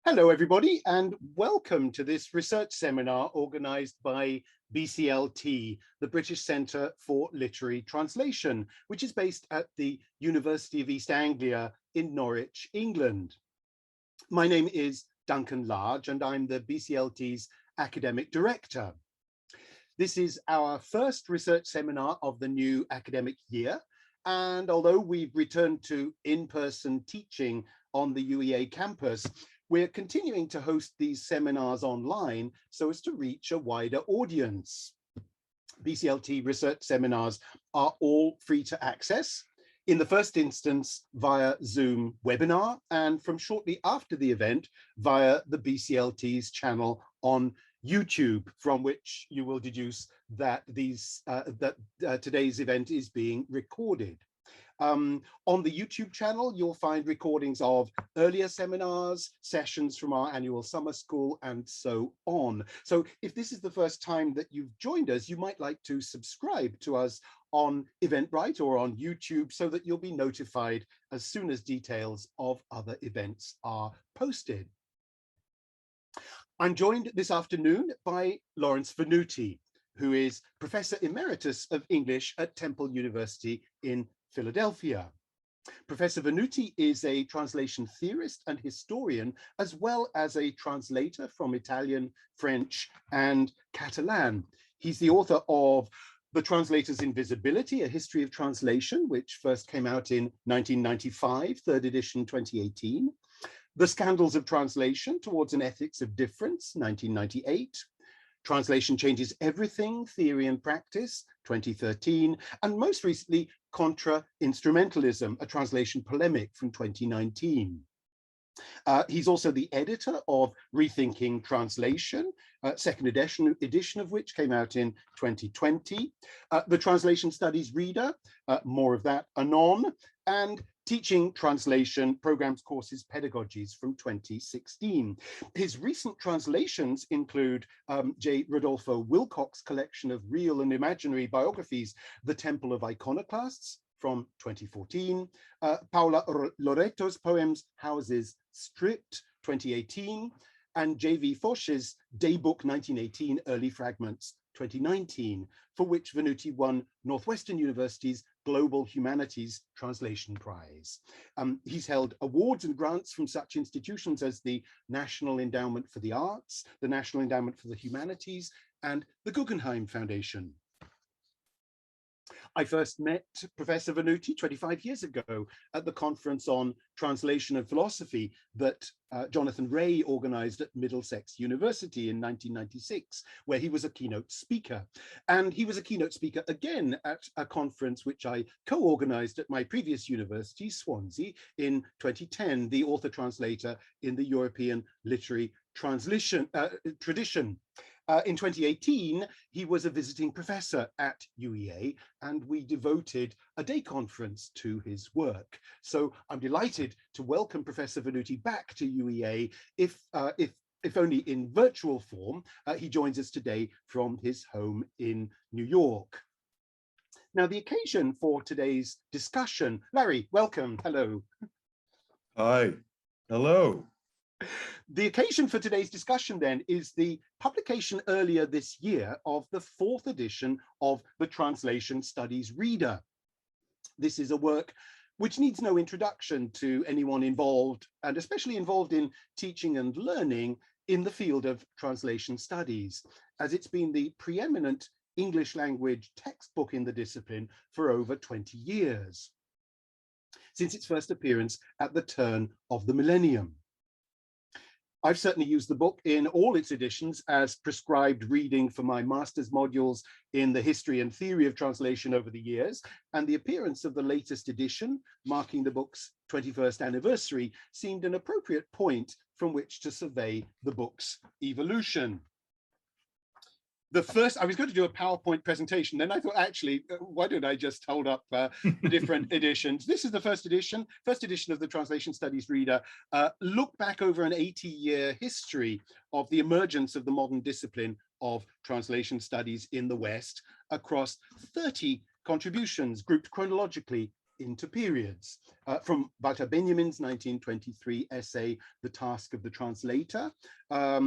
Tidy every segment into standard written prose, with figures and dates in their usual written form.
Hello, everybody, and welcome to this research seminar organised by BCLT, the British Centre for Literary Translation, which is based at the University of East Anglia in Norwich, England. My name is Duncan, and I'm the BCLT's academic director. This is our first research seminar of the new academic year, and although we've returned to in-person teaching on the UEA campus, we're continuing to host these seminars online so as to reach a wider audience. BCLT research seminars are all free to access, in the first instance via Zoom webinar, and from shortly after the event via the BCLT's channel on YouTube, from which you will deduce that today's event is being recorded. On the YouTube channel, you'll find recordings of earlier seminars, sessions from our annual summer school, and so on. So if this is the first time that you've joined us, you might like to subscribe to us on Eventbrite or on YouTube so that you'll be notified as soon as details of other events are posted. I'm joined this afternoon by Lawrence Venuti, who is Professor Emeritus of English at Temple University in Philadelphia. Professor Venuti is a translation theorist and historian, as well as a translator from Italian, French, and Catalan. He's the author of The Translator's Invisibility, A History of Translation, which first came out in 1995, third edition 2018. The Scandals of Translation, Towards an Ethics of Difference, 1998. Translation Changes Everything, Theory and Practice, 2013, and most recently, Contra-Instrumentalism, a translation polemic from 2019. He's also the editor of Rethinking Translation, second edition of which came out in 2020, the Translation Studies Reader, more of that anon, and Teaching Translation Programs, Courses, Pedagogies from 2016. His recent translations include J. Rodolfo Wilcox's collection of real and imaginary biographies, The Temple of Iconoclasts from 2014, Paola Loreto's poems, Houses Stripped, 2018, and J.V. Foch's Daybook 1918, Early Fragments, 2019, for which Venuti won Northwestern University's Global Humanities Translation Prize. He's held awards and grants from such institutions as the National Endowment for the Arts, the National Endowment for the Humanities, and the Guggenheim Foundation. I first met Professor Venuti 25 years ago at the conference on translation and philosophy that Jonathan Ray organized at Middlesex University in 1996, where he was a keynote speaker. And he was a keynote speaker again at a conference which I co-organized at my previous university, Swansea, in 2010, the author translator in the European literary tradition. In 2018, he was a visiting professor at UEA, and we devoted a day conference to his work. So I'm delighted to welcome Professor Venuti back to UEA, if only in virtual form. He joins us today from his home in New York. Now, the occasion for today's discussion, Larry, welcome, hello. Hi, hello. The occasion for today's discussion then is the publication earlier this year of the fourth edition of the Translation Studies Reader. This is a work which needs no introduction to anyone involved, and especially involved in teaching and learning in the field of translation studies, as it's been the preeminent English language textbook in the discipline for over 20 years, since its first appearance at the turn of the millennium. I've certainly used the book in all its editions as prescribed reading for my master's modules in the history and theory of translation over the years, and the appearance of the latest edition, marking the book's 21st anniversary, seemed an appropriate point from which to survey the book's evolution. I was going to do a PowerPoint presentation, then I thought, actually, why don't I just hold up the different editions? This is the first edition of the Translation Studies Reader. Look back over an 80-year history of the emergence of the modern discipline of translation studies in the West across 30 contributions grouped chronologically into periods, from Walter Benjamin's 1923 essay, The Task of the Translator,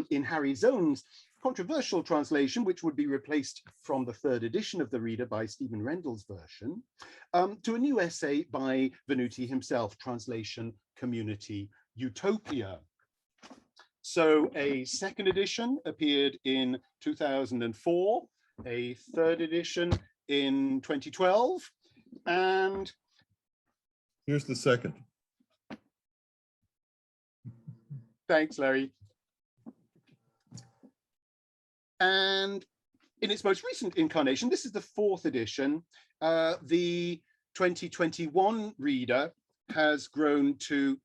in Harry Zone's controversial translation, which would be replaced from the third edition of the Reader by Stephen Rendell's version, to a new essay by Venuti himself, Translation, Community, Utopia. So a second edition appeared in 2004, a third edition in 2012, and here's the second. Thanks, Larry. And in its most recent incarnation, this is the fourth edition, the 2021 Reader has grown to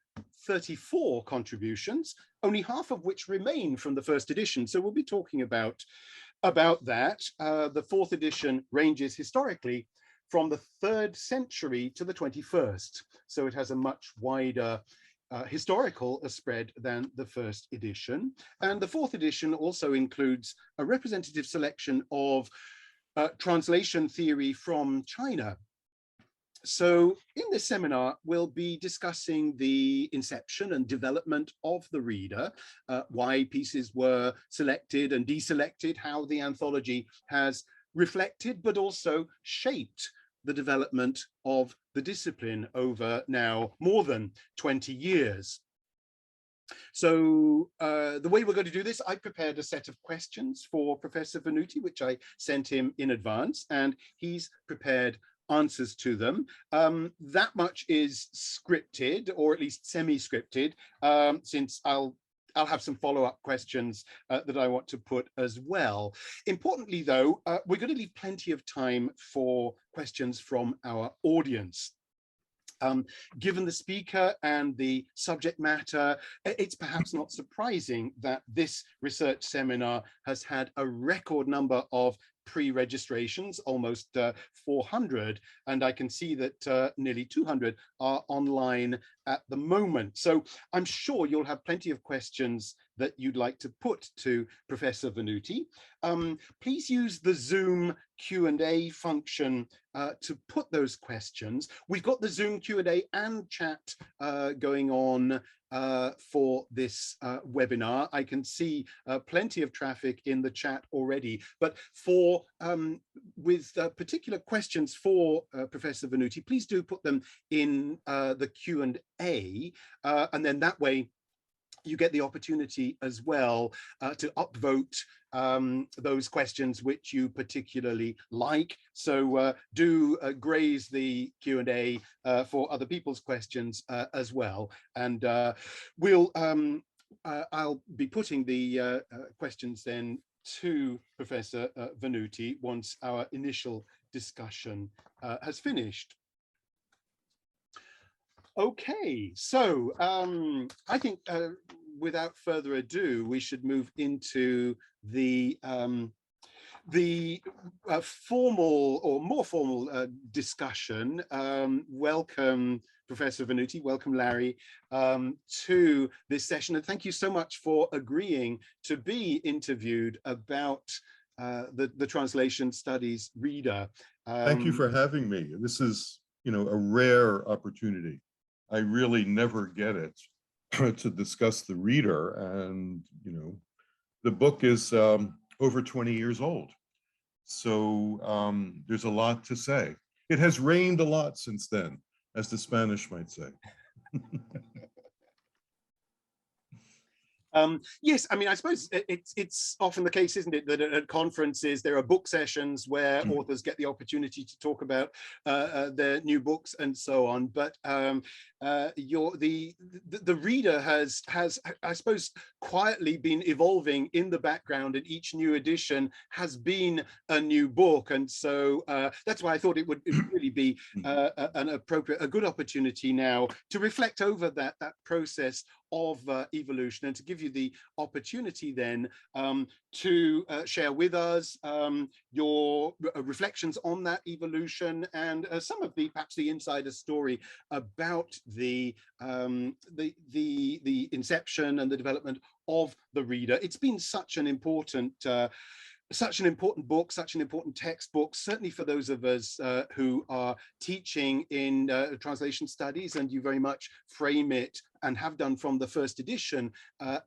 34 contributions, only half of which remain from the first edition. So we'll be talking about that. The fourth edition ranges historically from the 3rd century to the 21st. So it has a much wider historical spread than the first edition. And the fourth edition also includes a representative selection of translation theory from China. So in this seminar, we'll be discussing the inception and development of the Reader, why pieces were selected and deselected, how the anthology has reflected, but also shaped the development of the discipline over now more than 20 years. So the way we're going to do this, I prepared a set of questions for Professor Venuti, which I sent him in advance, and he's prepared answers to them. That much is scripted, or at least semi-scripted, since I'll have some follow-up questions that I want to put as well. Importantly, though, we're going to leave plenty of time for questions from our audience. Given the speaker and the subject matter, it's perhaps not surprising that this research seminar has had a record number of pre-registrations, almost 400, and I can see that nearly 200 are online at the moment. So I'm sure you'll have plenty of questions that you'd like to put to Professor Venuti. Please use the Zoom Q&A function to put those questions. We've got the Zoom Q&A and chat going on for this webinar. I can see plenty of traffic in the chat already, but for with particular questions for Professor Venuti, please do put them in the Q&A, and then that way you get the opportunity as well to upvote those questions which you particularly like. So do graze the Q&A for other people's questions as well. And I'll be putting the questions then to Professor Venuti once our initial discussion has finished. Okay, so I think without further ado, we should move into the formal or more formal discussion. Welcome, Professor Venuti, welcome, Larry, to this session. And thank you so much for agreeing to be interviewed about the Translation Studies Reader. Thank you for having me. This is, a rare opportunity. I really never get it to discuss the Reader, and the book is over 20 years old, so there's a lot to say. It has rained a lot since then, as the Spanish might say. Yes, I mean, I suppose it's often the case, isn't it, that at conferences there are book sessions where authors get the opportunity to talk about their new books and so on. But the Reader has, I suppose, quietly been evolving in the background, and each new edition has been a new book. And so that's why I thought it would really be a good opportunity now to reflect over that process of evolution, and to give you the opportunity then to share with us your reflections on that evolution, and some of perhaps the insider story about the inception and the development of the Reader. It's been such an important such an important book, such an important textbook, certainly for those of us who are teaching in translation studies, and you very much frame it and have done from the first edition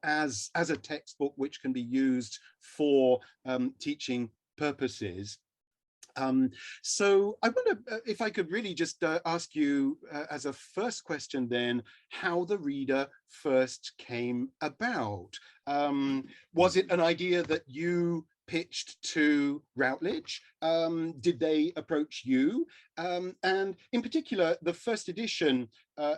as a textbook which can be used for teaching purposes. So I wonder if I could really just ask you as a first question then, how the reader first came about. Was it an idea that you pitched to Routledge? Did they approach you? And in particular, the first edition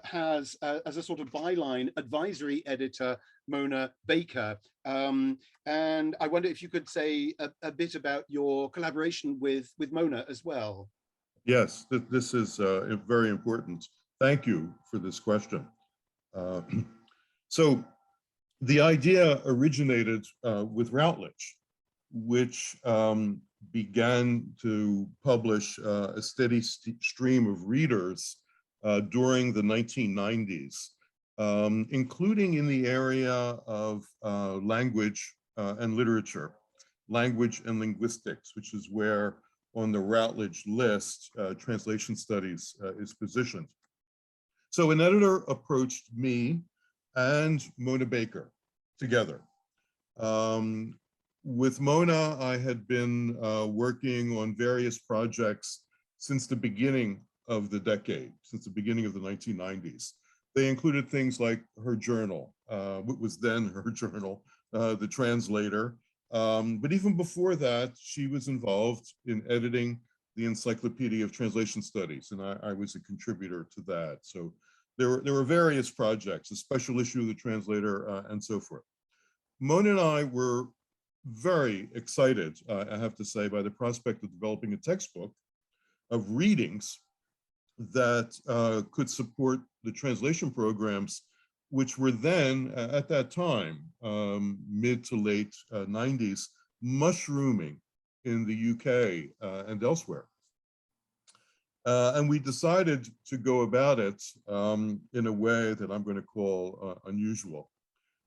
has, as a sort of byline, advisory editor, Mona Baker. And I wonder if you could say a bit about your collaboration with Mona as well. Yes, this is very important. Thank you for this question. So the idea originated with Routledge, which began to publish a steady stream of readers during the 1990s, including in the area of language and literature, language and linguistics, which is where on the Routledge list, translation studies is positioned. So an editor approached me and Mona Baker together. With Mona, I had been working on various projects since the beginning of the decade, since the beginning of the 1990s. They included things like her journal, what was then her journal, The Translator. But even before that, she was involved in editing the Encyclopedia of Translation Studies, and I was a contributor to that. So there were various projects, a special issue of The Translator, and so forth. Mona and I were very excited, I have to say, by the prospect of developing a textbook of readings that could support the translation programs, which were then, at that time, mid to late 90s, mushrooming in the UK and elsewhere. And we decided to go about it in a way that I'm going to call unusual.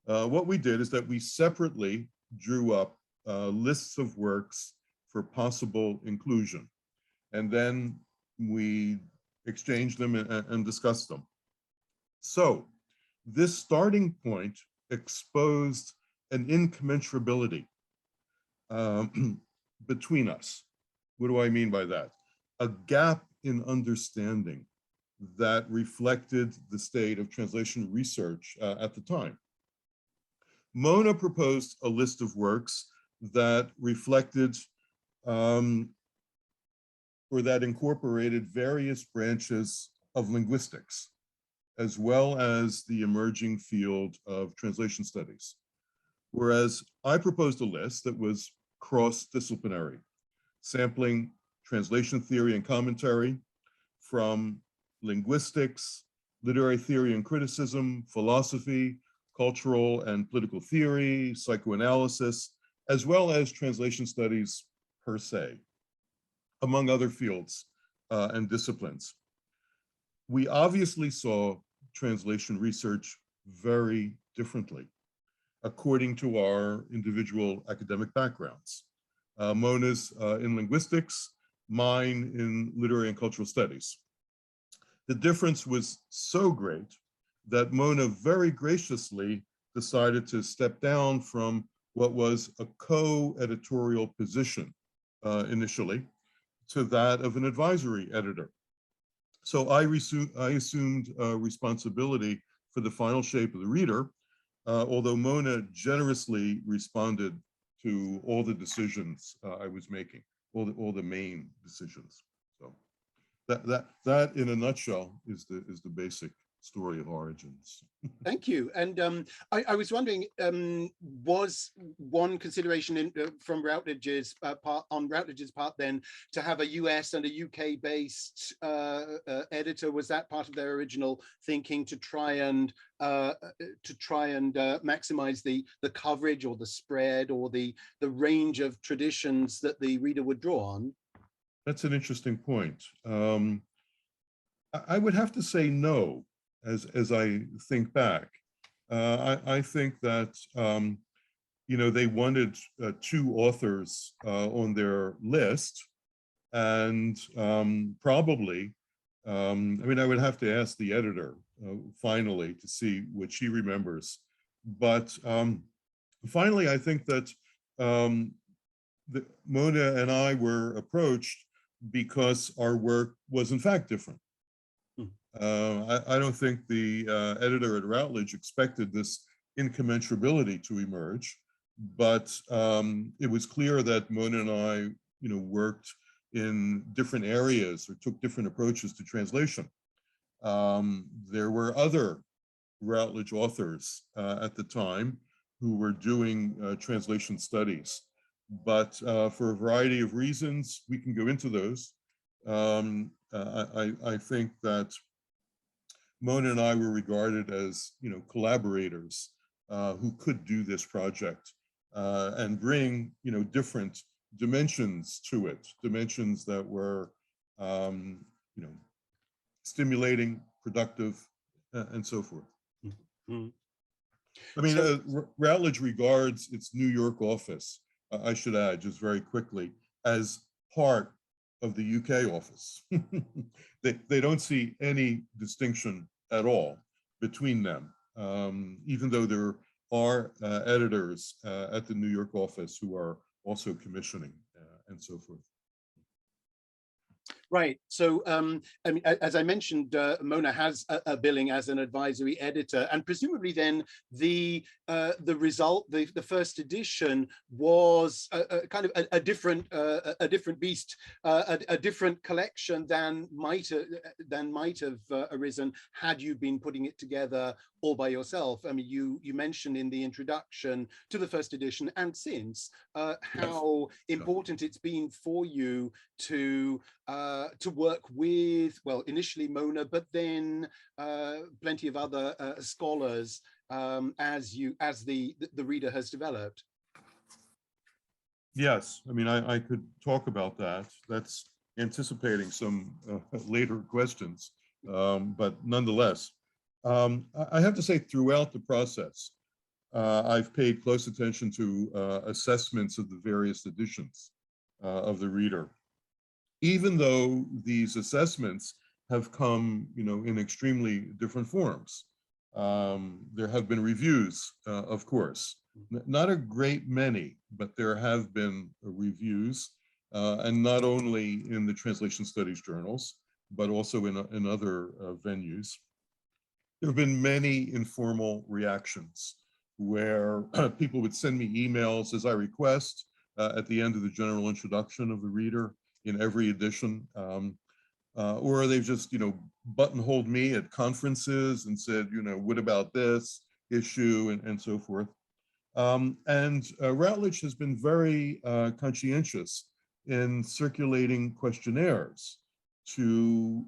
What we did is that we separately drew up lists of works for possible inclusion, and then we exchanged them and discussed them. So this starting point exposed an incommensurability between us. What do I mean by that? A gap in understanding that reflected the state of translation research at the time. Mona proposed a list of works that reflected or that incorporated various branches of linguistics, as well as the emerging field of translation studies. Whereas I proposed a list that was cross-disciplinary, sampling translation theory and commentary from linguistics, literary theory and criticism, philosophy, cultural and political theory, psychoanalysis, as well as translation studies per se, among other fields and disciplines. We obviously saw translation research very differently according to our individual academic backgrounds. Mona's in linguistics, mine in literary and cultural studies. The difference was so great that Mona very graciously decided to step down from what was a co-editorial position initially to that of an advisory editor. So I assumed responsibility for the final shape of the reader, although Mona generously responded to all the decisions I was making, all the main decisions. So that in a nutshell is the basic story of origins. Thank you. And I was wondering, was one consideration from Routledge's part then to have a US and a UK based editor? Was that part of their original thinking, to try and maximize the coverage or the spread or the range of traditions that the reader would draw on? That's an interesting point. I would have to say no. As I think back, I think that they wanted two authors on their list, and probably, I mean, I would have to ask the editor finally to see what she remembers. But finally, I think that Mona and I were approached because our work was in fact different. I don't think the editor at Routledge expected this incommensurability to emerge, but it was clear that Mona and I, worked in different areas or took different approaches to translation. There were other Routledge authors at the time who were doing translation studies, but for a variety of reasons, we can go into those. I think that Mona and I were regarded as, collaborators who could do this project and bring, different dimensions to it, dimensions that were, stimulating, productive, and so forth. Mm-hmm. I mean, Routledge regards its New York office, I should add just very quickly, as part of the UK office. They don't see any distinction at all between them, even though there are editors at the New York office who are also commissioning and so forth. Right. So, I mean, as I mentioned, Mona has a billing as an advisory editor, and presumably then the result, the first edition, was kind of a different beast, a different collection than might have arisen had you been putting it together all by yourself. I mean, you mentioned in the introduction to the first edition and since how important it's been for you to work with, well, initially Mona, but then plenty of other scholars as the reader has developed. Yes, I mean, I could talk about that. That's anticipating some later questions, but nonetheless, I have to say throughout the process, I've paid close attention to assessments of the various editions of the reader, even though these assessments have come, in extremely different forms. There have been reviews, of course, not a great many, but there have been reviews, and not only in the translation studies journals, but also in other venues. There have been many informal reactions where people would send me emails as I request at the end of the general introduction of the reader in every edition, or they've just, buttonholed me at conferences and said, what about this issue and so forth. And Routledge has been very conscientious in circulating questionnaires to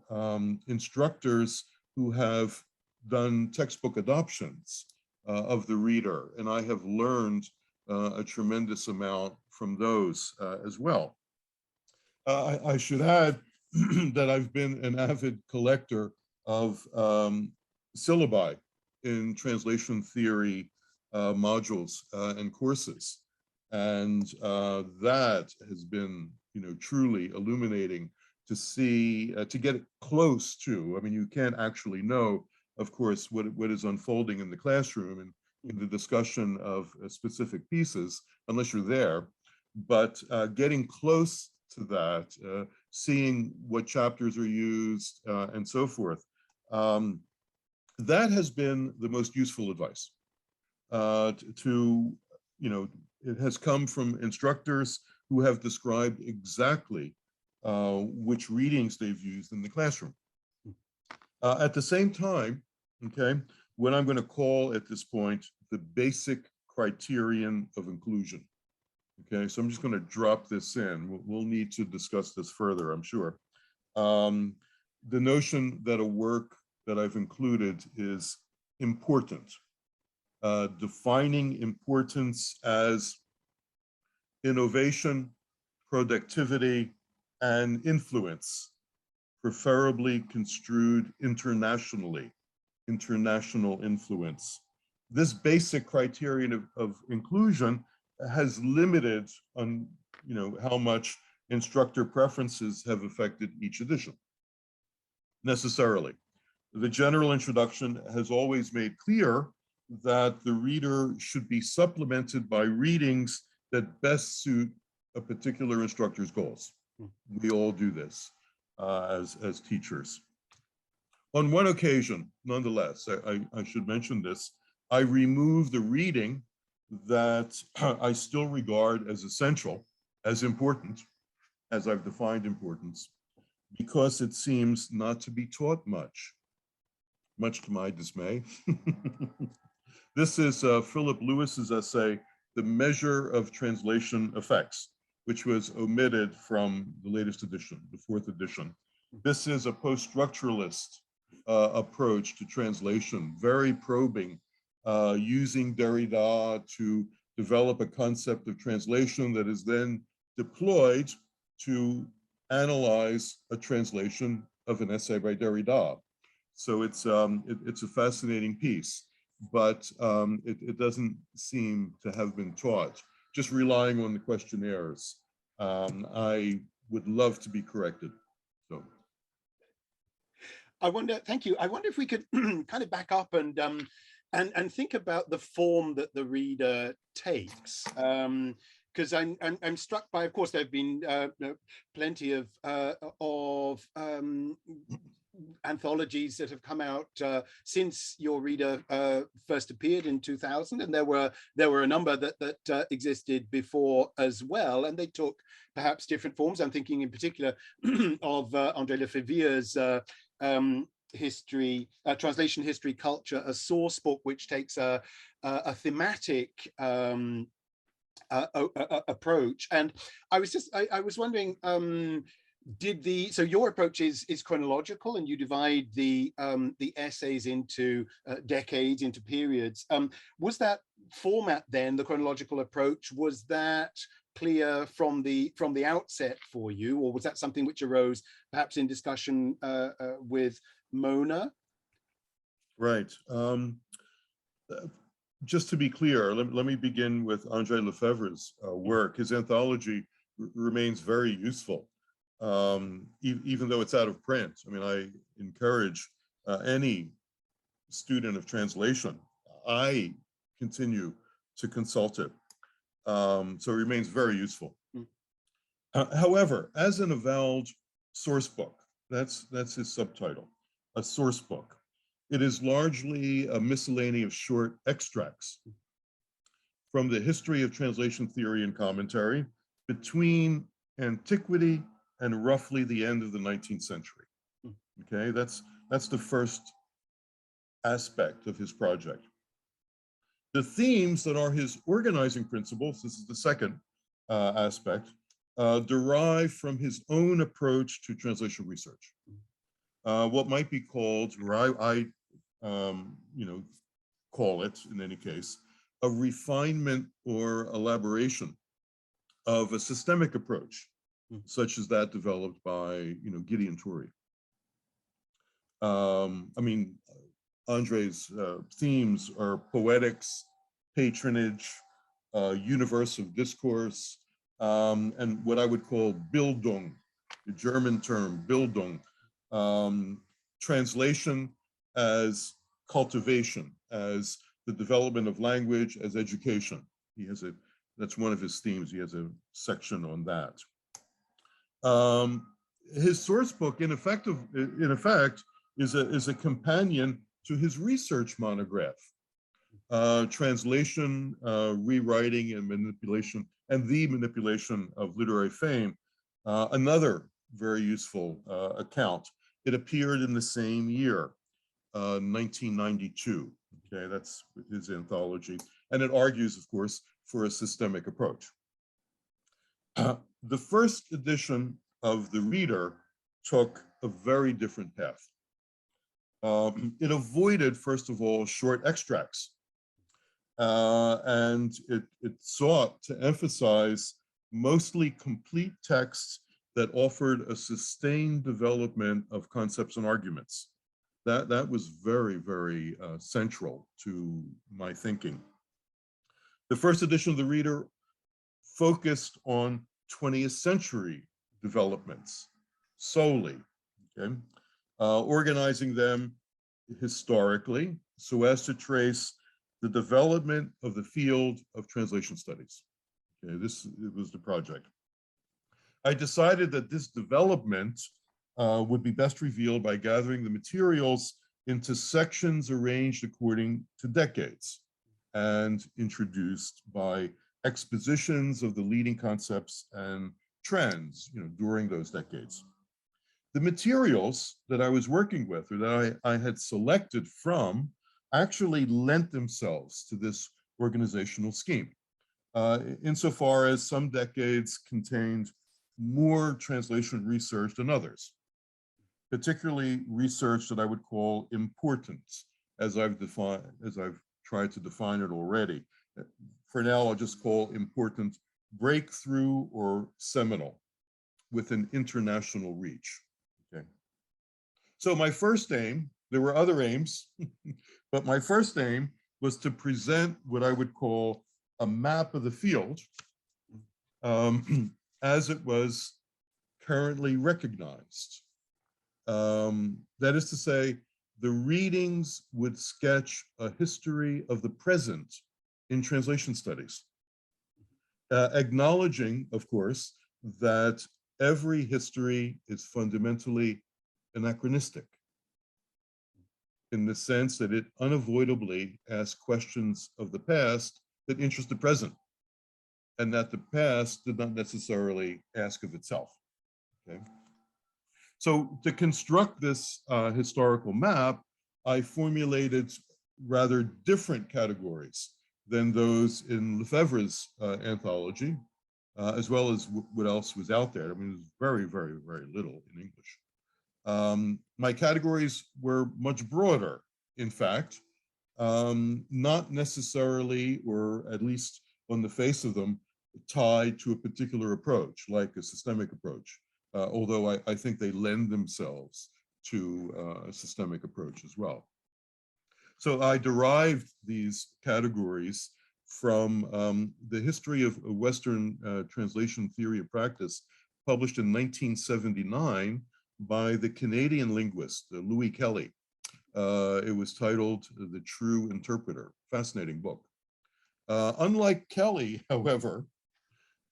instructors who have done textbook adoptions of the reader, and I have learned a tremendous amount from those as well. I should add that I've been an avid collector of syllabi in translation theory modules and courses, and that has been, truly illuminating to see, to get close to. I mean, you can't actually know, of course, what is unfolding in the classroom and in the discussion of specific pieces unless you're there, but getting close to that, seeing what chapters are used and so forth, that has been the most useful advice. It has come from instructors who have described exactly which readings they've used in the classroom. At the same time, okay, what I'm going to call at this point the basic criterion of inclusion. Okay, so I'm just going to drop this in. We'll need to discuss this further, I'm sure. The notion that a work that I've included is important. Defining importance as innovation, productivity, and influence, preferably construed internationally, international influence. This basic criterion of inclusion has limited on, how much instructor preferences have affected each edition, necessarily. The general introduction has always made clear that the reader should be supplemented by readings that best suit a particular instructor's goals. We all do this as teachers. On one occasion, nonetheless, I should mention this, I removed the reading that I still regard as essential, as important, as I've defined importance, because it seems not to be taught much to my dismay. This is Philip Lewis's essay, The Measure of Translation Effects, which was omitted from the latest edition, the 4th edition. This is a post-structuralist approach to translation, very probing, using Derrida to develop a concept of translation that is then deployed to analyze a translation of an essay by Derrida. So it's a fascinating piece, but it doesn't seem to have been taught. Just relying on the questionnaires, I would love to be corrected. So, I wonder. Thank you. I wonder if we could kind of back up and think about the form that the reader takes. Because I'm struck by, of course, there have been plenty of anthologies that have come out since your reader first appeared in 2000, and there were a number that existed before as well, and they took perhaps different forms. I'm thinking in particular of André Lefevere's history, translation, history, culture, a source book, which takes a thematic approach. And I was wondering, so your approach is chronological, and you divide the essays into decades, into periods. Was that format then, the chronological approach, was that clear from the outset for you, or was that something which arose perhaps in discussion with Mona? Right. Just to be clear, let me begin with André Lefevere's work. His anthology remains very useful, even though it's out of print. I mean, I encourage any student of translation, I continue to consult it. So it remains very useful. However, as an avowed source book, that's his subtitle, a source book, it is largely a miscellany of short extracts from the history of translation theory and commentary between antiquity and roughly the end of the 19th century. Okay, that's the first aspect of his project. The themes that are his organizing principles, this is the second aspect, derive from his own approach to translation research. What might be called, or I call it in any case, a refinement or elaboration of a systemic approach, such as that developed by Gideon Toury. I mean, André's themes are poetics, patronage, universe of discourse, and what I would call Bildung, the German term Bildung, translation as cultivation, as the development of language, as education. That's one of his themes. He has a section on that. His source book, in effect, is a companion to his research monograph, translation, rewriting, and manipulation, and the manipulation of literary fame. Another very useful account. It appeared in the same year, 1992. Okay, that's his anthology, and it argues, of course, for a systemic approach. The first edition of The Reader took a very different path. It avoided, first of all, short extracts, and it sought to emphasize mostly complete texts that offered a sustained development of concepts and arguments. That was very, very central to my thinking. The first edition of The Reader focused on 20th century developments solely, okay? Organizing them historically so as to trace the development of the field of translation studies. Okay, this was the project. I decided that this development would be best revealed by gathering the materials into sections arranged according to decades and introduced by expositions of the leading concepts and trends, during those decades. The materials that I was working with, or that I had selected from, actually lent themselves to this organizational scheme, insofar as some decades contained more translation research than others, particularly research that I would call important, as I've tried to define it already. For now, I'll just call important breakthrough or seminal with an international reach. Okay. So my first aim, there were other aims, but my first aim was to present what I would call a map of the field as it was currently recognized. That is to say, the readings would sketch a history of the present in translation studies, acknowledging, of course, that every history is fundamentally anachronistic in the sense that it unavoidably asks questions of the past that interest the present, and that the past did not necessarily ask of itself. Okay. So to construct this historical map, I formulated rather different categories than those in Lefebvre's anthology, as well as what else was out there. I mean, there's very, very, very little in English. My categories were much broader, in fact, not necessarily, or at least on the face of them, tied to a particular approach, like a systemic approach, although I think they lend themselves to a systemic approach as well. So I derived these categories from the history of Western translation theory of practice, published in 1979 by the Canadian linguist, Louis Kelly. It was titled The True Interpreter, fascinating book. Unlike Kelly, however,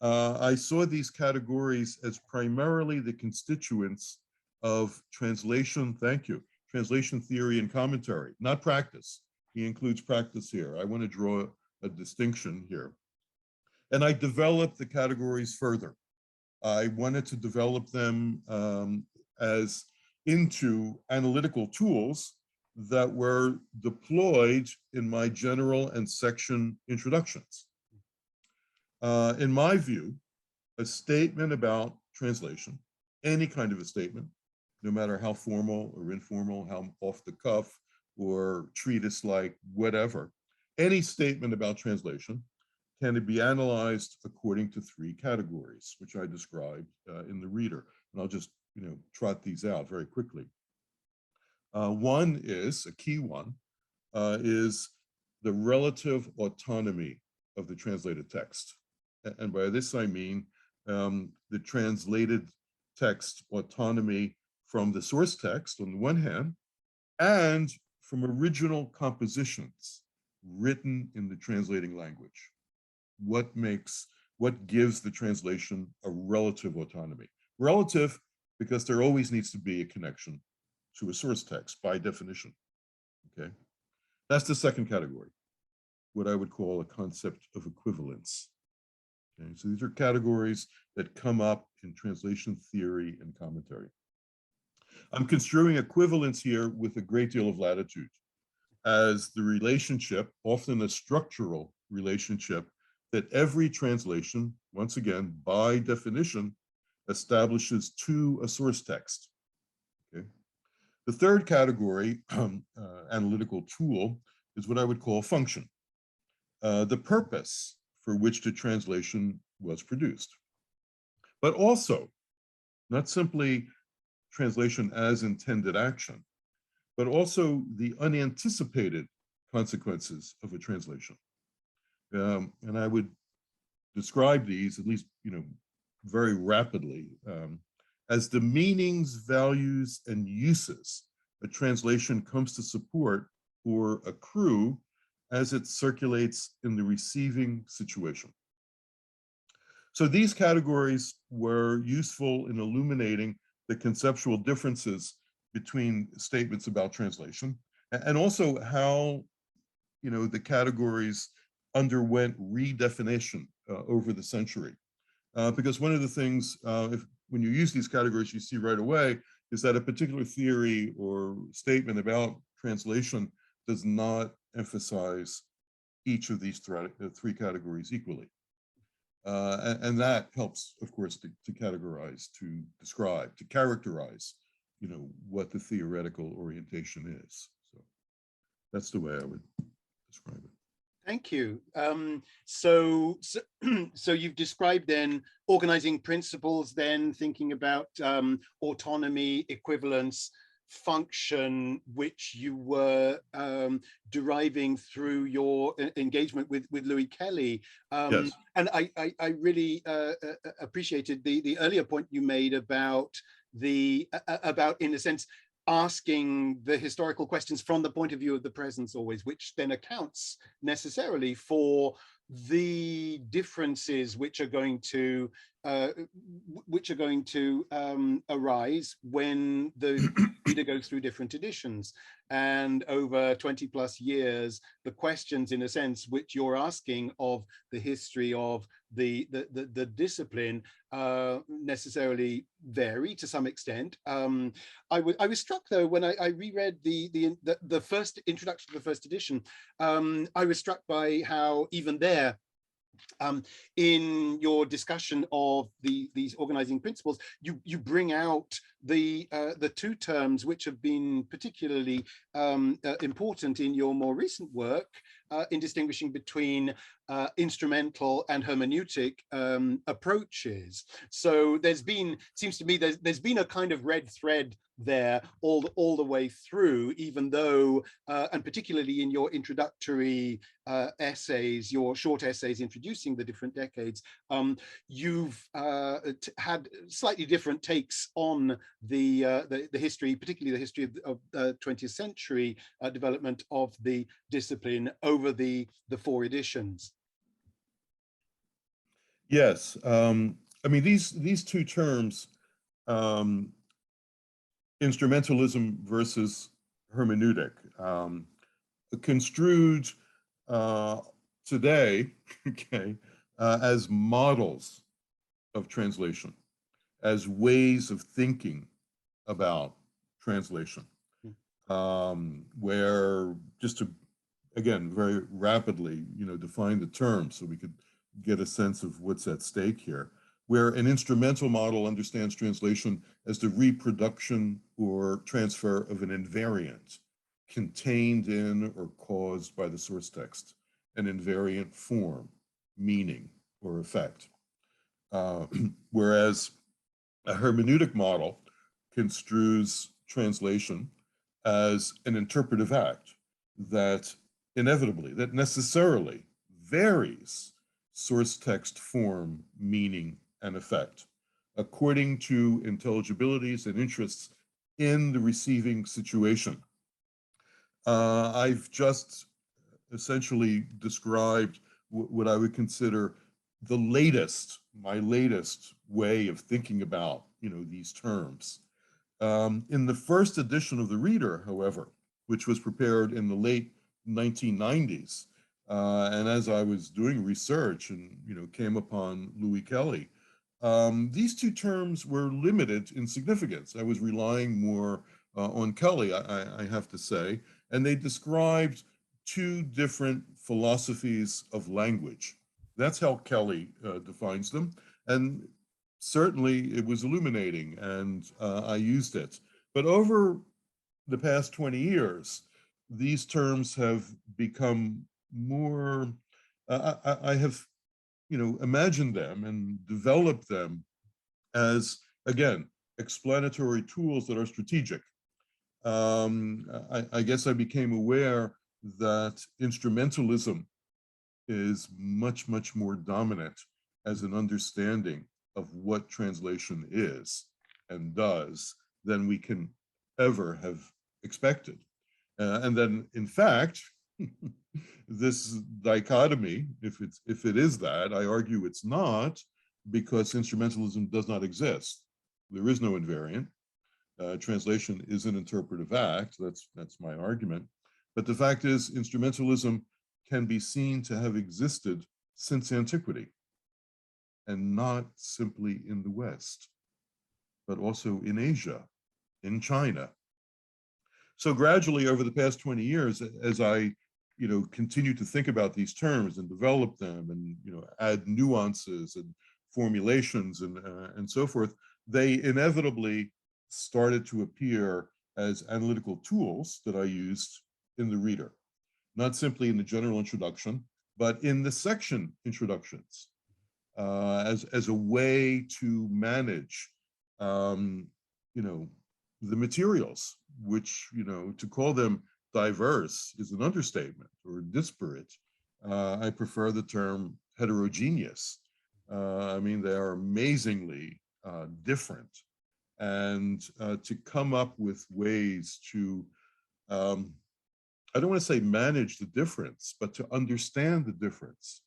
I saw these categories as primarily the constituents of translation, thank you, translation theory and commentary, not practice. He includes practice here. I want to draw a distinction here. And I developed the categories further. I wanted to develop them as into analytical tools that were deployed in my general and section introductions. In my view, a statement about translation, any kind of a statement, no matter how formal or informal, how off the cuff or treatise-like, whatever, any statement about translation can be analyzed according to three categories, which I described in the reader. And I'll just trot these out very quickly. One is, a key one, is the relative autonomy of the translated text. And by this I mean the translated text autonomy from the source text on the one hand, and from original compositions written in the translating language. What gives the translation a relative autonomy? Relative, because there always needs to be a connection to a source text by definition, okay? That's the second category, what I would call a concept of equivalence. Okay, so these are categories that come up in translation theory and commentary. I'm construing equivalence here with a great deal of latitude, as the relationship, often a structural relationship, that every translation, once again, by definition, establishes to a source text. Okay. The third category, analytical tool, is what I would call function, the purpose for which the translation was produced. But also, not simply translation as intended action, but also the unanticipated consequences of a translation. And I would describe these, at least, very rapidly, as the meanings, values, and uses a translation comes to support or accrue as it circulates in the receiving situation. So these categories were useful in illuminating the conceptual differences between statements about translation, and also how, the categories underwent redefinition over the century. Because one of the things, when you use these categories, you see right away is that a particular theory or statement about translation does not emphasize each of these three categories equally. And that helps, of course, to categorize, to describe, to characterize, what the theoretical orientation is. So that's the way I would describe it. Thank you. So you've described then organizing principles, then thinking about autonomy, equivalence, function, which you were deriving through your engagement with Louis Kelly. Yes. And I really appreciated the earlier point you made about in a sense, asking the historical questions from the point of view of the presence always, which then accounts necessarily for the differences which are going to arise when the reader goes through different editions. And over 20 plus years, the questions, in a sense, which you're asking of the history of the discipline necessarily vary to some extent. I was struck though when I reread the first introduction to the first edition. I was struck by how even there, in your discussion of these organizing principles, you bring out the two terms which have been particularly important in your more recent work, in distinguishing between instrumental and hermeneutic approaches. So seems to me there's been a kind of red thread there all the way through, even though, and particularly in your introductory essays, your short essays introducing the different decades, you've had slightly different takes on the history, particularly the history of 20th century development of the discipline over the four editions. Yes, I mean, these two terms, instrumentalism versus hermeneutic, construed today, okay, as models of translation, as ways of thinking about translation, where, just to, again, very rapidly, define the term so we could get a sense of what's at stake here, where an instrumental model understands translation as the reproduction or transfer of an invariant contained in or caused by the source text, an invariant form, meaning, or effect. Whereas a hermeneutic model construes translation as an interpretive act that inevitably, that necessarily varies source text form, meaning, and effect according to intelligibilities and interests in the receiving situation. I've just essentially described what I would consider my latest way of thinking about, these terms. In the first edition of the Reader, however, which was prepared in the late 1990s, and as I was doing research and, came upon Louis Kelly, these two terms were limited in significance. I was relying more on Kelly, I have to say, and they described two different philosophies of language. That's how Kelly defines them. And certainly it was illuminating, and I used it. But over the past 20 years, these terms have become more, I have, imagined them and developed them as, again, explanatory tools that are strategic. I guess I became aware that instrumentalism is much, much more dominant as an understanding of what translation is and does than we can ever have expected. And then, in fact, this dichotomy, if it is that, I argue it's not, because instrumentalism does not exist. There is no invariant. Translation is an interpretive act. That's my argument. But the fact is, instrumentalism can be seen to have existed since antiquity, and not simply in the West, but also in Asia, in China. So gradually over the past 20 years, as I continue to think about these terms and develop them and add nuances and formulations and so forth, they inevitably started to appear as analytical tools that I used in the reader, not simply in the general introduction, but in the section introductions, as a way to manage, the materials, which, to call them diverse is an understatement, or disparate. I prefer the term heterogeneous. I mean, they are amazingly different. And to come up with ways to, I don't want to say manage the difference, but to understand the difference,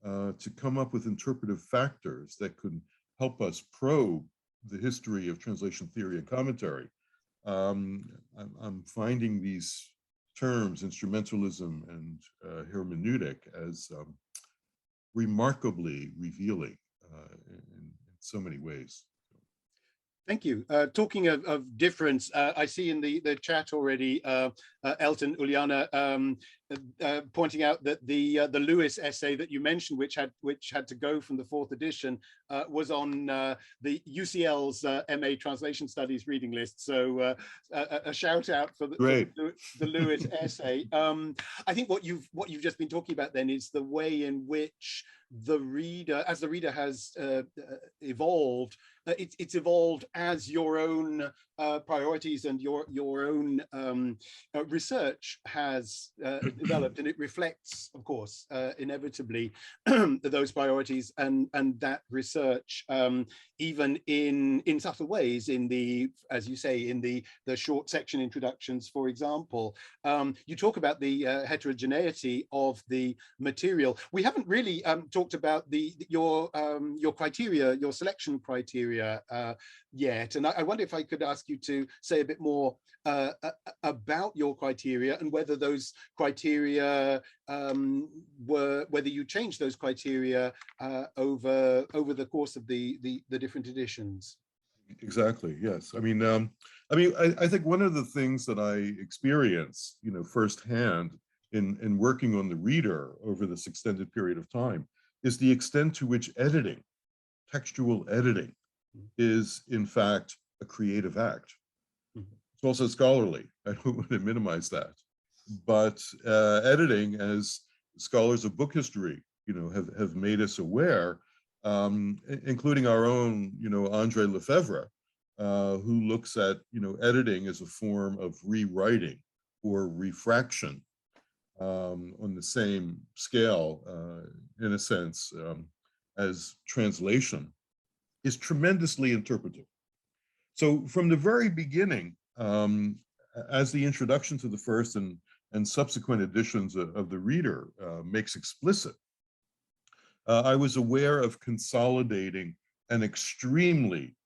to come up with interpretive factors that could help us probe the history of translation theory and commentary. I'm finding these terms, instrumentalism and hermeneutic, as remarkably revealing in so many ways. Thank you. Talking of difference, I see in the chat already, Elton, Uliana, pointing out that the Lewis essay that you mentioned, which had to go from the 4th edition, was on the UCL's MA Translation Studies reading list. So a shout out for the Lewis essay. I think what you've just been talking about then is the way in which the reader, as the reader has evolved, it's evolved as your own priorities and your own research has developed, and it reflects, of course, inevitably those priorities and that research, even in subtle ways, in the, as you say, in the short section introductions, for example. You talk about the heterogeneity of the material. We haven't really talked about your criteria, your selection criteria yet, and I wonder if I could ask you to say a bit more about your criteria, and whether those criteria whether you changed those criteria over the course of the different editions. Exactly. Yes. I think one of the things that I experienced, firsthand in working on the reader over this extended period of time, is the extent to which editing, textual editing, is in fact a creative act. It's also scholarly. I don't want to minimize that, but editing, as scholars of book history, have made us aware, including our own, Andre Lefebvre, who looks at, editing as a form of rewriting or refraction, on the same scale, in a sense, as translation, is tremendously interpretive. So from the very beginning, as the introduction to the first and subsequent editions of the reader makes explicit, I was aware of consolidating an extremely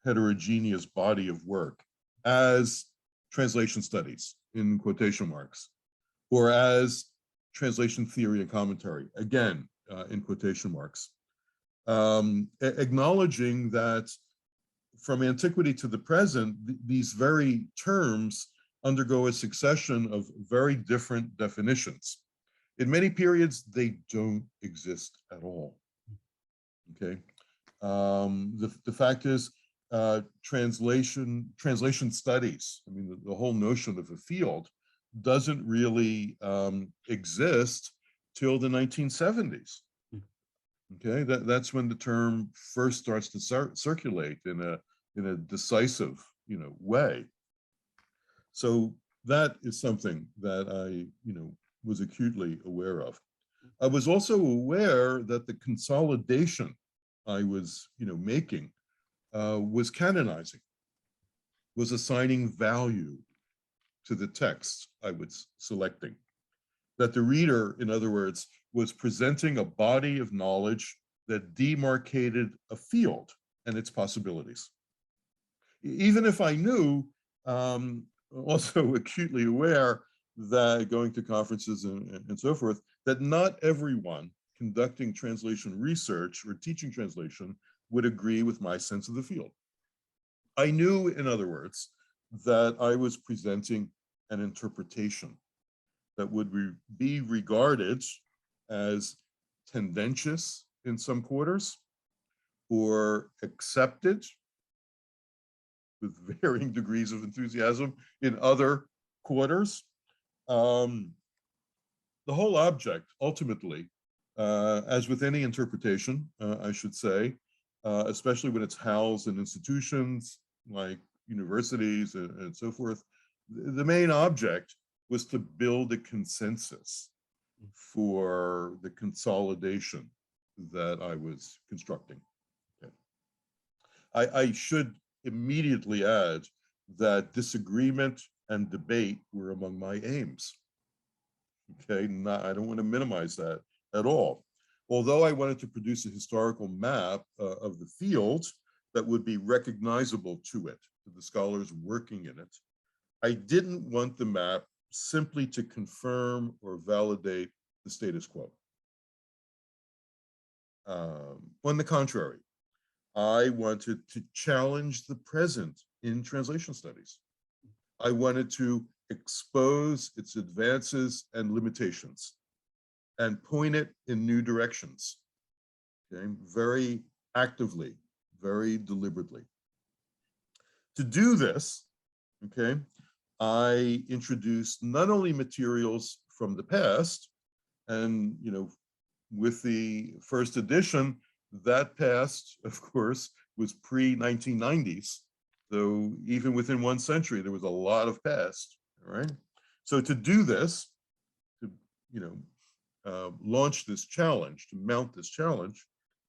heterogeneous body of work as translation studies, in quotation marks, or as translation theory and commentary, again, in quotation marks, acknowledging that from antiquity to the present, these very terms undergo a succession of very different definitions. In many periods, they don't exist at all. Okay. The fact is, translation studies, I mean, the whole notion of a field doesn't really exist till the 1970s. Okay, that's when the term first starts to circulate in a decisive, way. So that is something that I, was acutely aware of. I was also aware that the consolidation I was, making was canonizing, was assigning value to the text I was selecting. That the reader, in other words, was presenting a body of knowledge that demarcated a field and its possibilities. Even if I knew, also acutely aware that going to conferences and so forth, that not everyone conducting translation research or teaching translation would agree with my sense of the field. I knew, in other words, that I was presenting an interpretation that would be regarded as tendentious in some quarters or accepted with varying degrees of enthusiasm in other quarters. The whole object, ultimately, as with any interpretation, I should say, especially when it's housed in institutions like universities and so forth, the main object was to build a consensus for the consolidation that I was constructing. Okay. I should immediately add that disagreement and debate were among my aims. Okay, I don't want to minimize that at all. Although I wanted to produce a historical map of the field that would be recognizable to it, to the scholars working in it, I didn't want the map simply to confirm or validate the status quo. On the contrary, I wanted to challenge the present in translation studies. I wanted to expose its advances and limitations and point it in new directions, okay, very actively, very deliberately. To do this, okay, I introduced not only materials from the past, and with the first edition, that past, of course, was pre-1990s. So even within one century, there was a lot of past, all right? So to do this, to launch this challenge, to mount this challenge,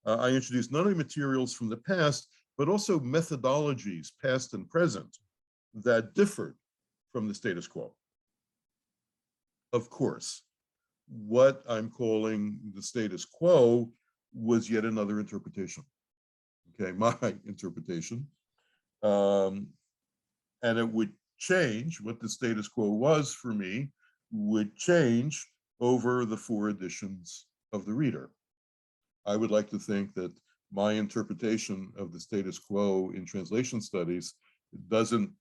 I introduced not only materials from the past, but also methodologies, past and present, that differed from the status quo. Of course, what I'm calling the status quo was yet another interpretation. Okay, my interpretation. And it would change. What the status quo was for me would change over the 4 editions of the Reader. I would like to think that my interpretation of the status quo in translation studies doesn't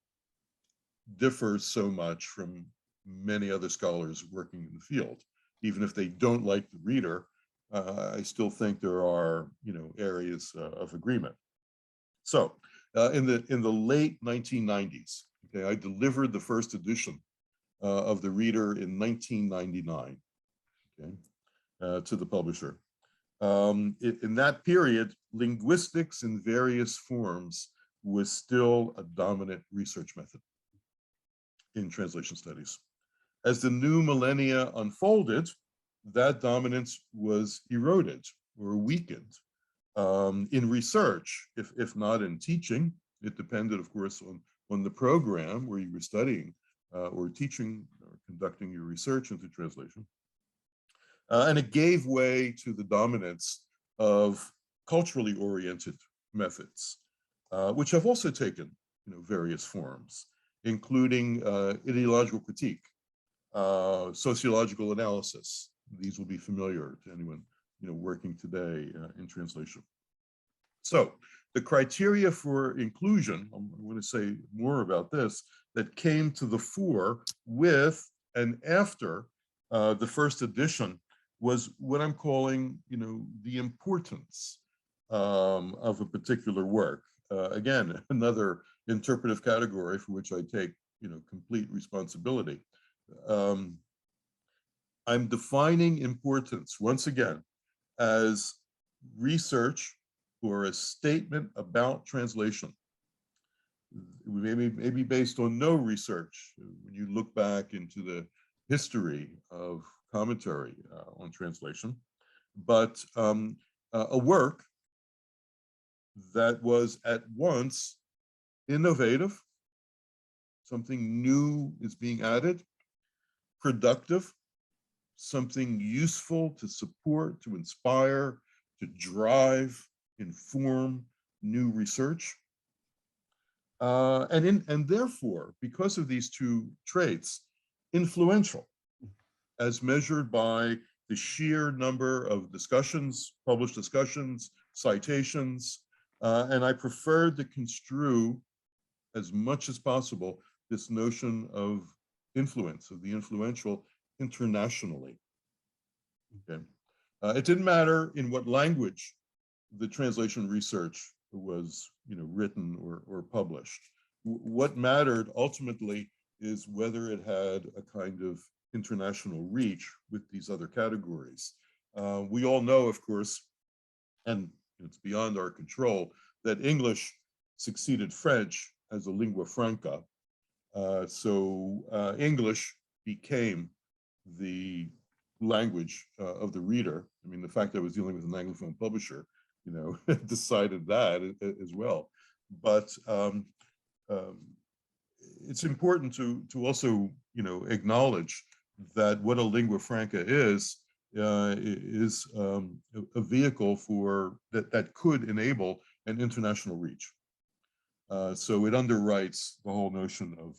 differ so much from many other scholars working in the field. Even if they don't like the Reader, I still think there are, areas of agreement. So in the late 1990s, okay, I delivered the first edition of the Reader in 1999, okay, to the publisher. In that period, linguistics in various forms was still a dominant research method in translation studies. As the new millennia unfolded, that dominance was eroded or weakened in research, if not in teaching. It depended, of course, on the program where you were studying or teaching or conducting your research into translation. And it gave way to the dominance of culturally oriented methods, which have also taken various forms, including ideological critique, sociological analysis. These will be familiar to anyone working today in translation. So the criteria for inclusion, I'm going to say more about this, that came to the fore with and after the first edition was what I'm calling, the importance of a particular work. Again, another interpretive category for which I take, complete responsibility. I'm defining importance once again as research or a statement about translation. Maybe based on no research. When you look back into the history of commentary on translation, but a work that was at once innovative, something new is being added, productive, something useful to support, to inspire, to drive, inform new research. And therefore, because of these two traits, influential, as measured by the sheer number of discussions, published discussions, citations, and I preferred to construe as much as possible this notion of influence, of the influential internationally. Okay. It didn't matter in what language the translation research was, written or published. What mattered ultimately is whether it had a kind of international reach with these other categories. We all know, of course, and it's beyond our control, that English succeeded French as a lingua franca. So English became the language of the reader. I mean, the fact that I was dealing with an Anglophone publisher, decided that as well. But it's important to also, acknowledge that what a lingua franca is a vehicle for that could enable an international reach. So it underwrites the whole notion of,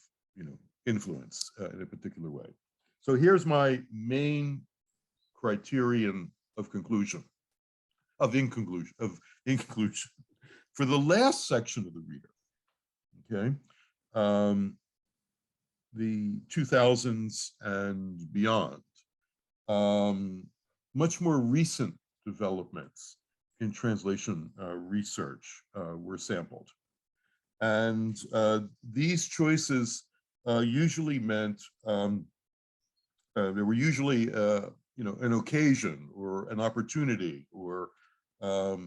influence in a particular way. So here's my main criterion of conclusion, of inclusion. For the last section of the reader, okay, the 2000s and beyond, much more recent developments in translation research were sampled. And these choices usually meant, there were usually, an occasion or an opportunity or, a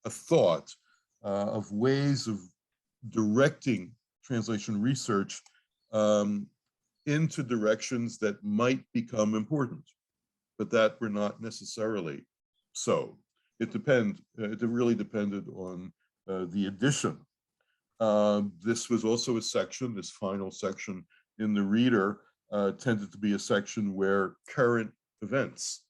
thought of ways of directing translation research into directions that might become important, but that were not necessarily so. It really depended on the edition. This was also a section, this final section in the reader tended to be a section where current events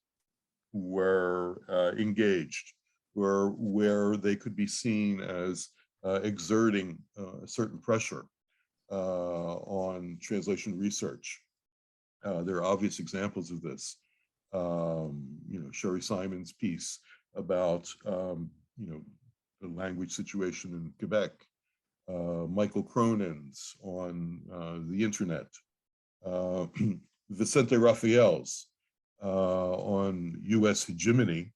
were engaged, or where they could be seen as exerting a certain pressure on translation research. There are obvious examples of this. Sherry Simon's piece about, the language situation in Quebec, Michael Cronin's on the internet, Vicente Raphael's on US hegemony,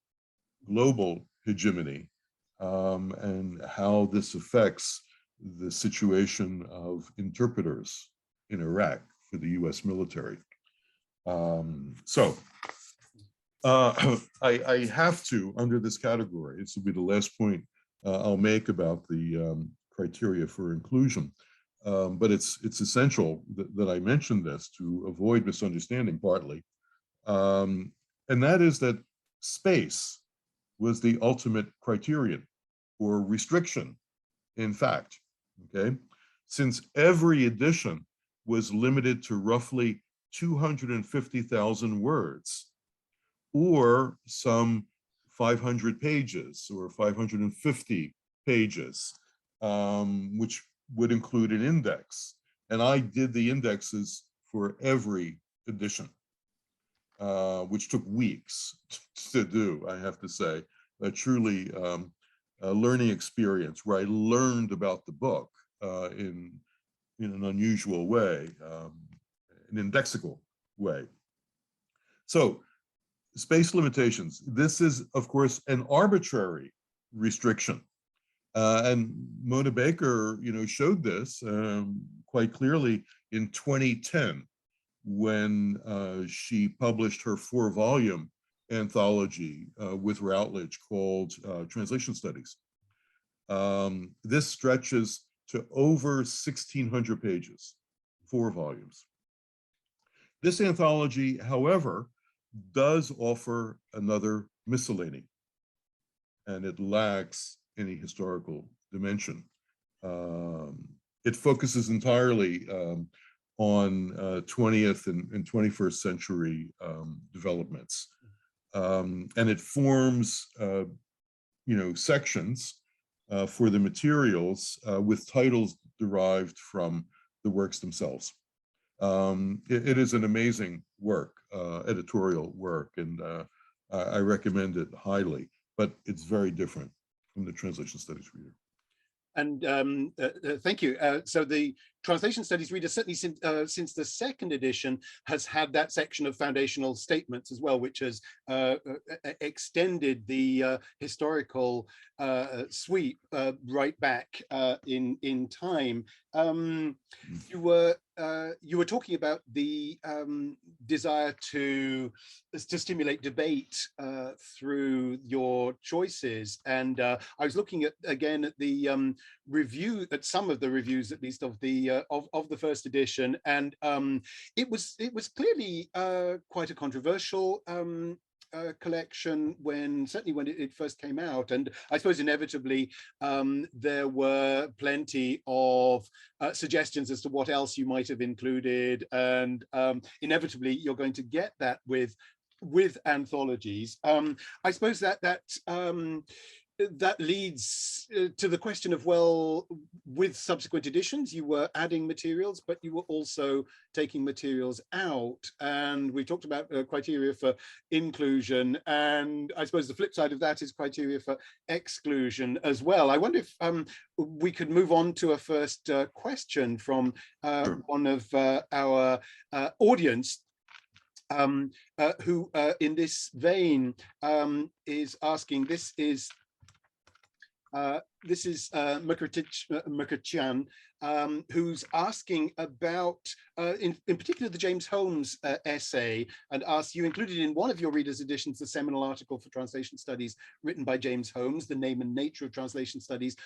global hegemony, and how this affects the situation of interpreters in Iraq for the US military. I have to, under this category, this will be the last point I'll make about the criteria for inclusion, but it's essential that I mention this to avoid misunderstanding partly, and that is that space was the ultimate criterion or restriction, in fact, okay? Since every edition was limited to roughly 250,000 words, or some 500 pages or 550 pages, which would include an index. And I did the indexes for every edition, which took weeks to do, I have to say. A truly a learning experience where I learned about the book in an unusual way, an indexical way. So, space limitations. This is, of course, an arbitrary restriction. And Mona Baker, showed this quite clearly in 2010 when she published her 4-volume anthology with Routledge called Translation Studies. This stretches to over 1,600 pages, 4 volumes. This anthology, however, does offer another miscellany, and it lacks any historical dimension. It focuses entirely on 20th and 21st century developments. And it forms, sections for the materials with titles derived from the works themselves. It is an amazing work, editorial work, and I recommend it highly, but it's very different from the translation studies reader. And thank you. So the Translation Studies Reader, certainly since the second edition, has had that section of foundational statements as well, which has extended the historical sweep right back in time. You were talking about the desire to stimulate debate through your choices, and I was looking at again at the review, at some of the reviews at least of the first edition, and it was clearly quite a controversial collection certainly when it first came out, and I suppose inevitably there were plenty of suggestions as to what else you might have included, and inevitably you're going to get that with anthologies. I suppose that leads to the question of, well, with subsequent editions, you were adding materials, but you were also taking materials out. And we talked about criteria for inclusion. And I suppose the flip side of that is criteria for exclusion as well. I wonder if we could move on to a first question from one of our audience, who in this vein is asking, this is Mukherjee, who's asking about, in particular, the James Holmes essay, and asks, you included in one of your readers' editions the seminal article for translation studies written by James Holmes, The Name and Nature of Translation Studies,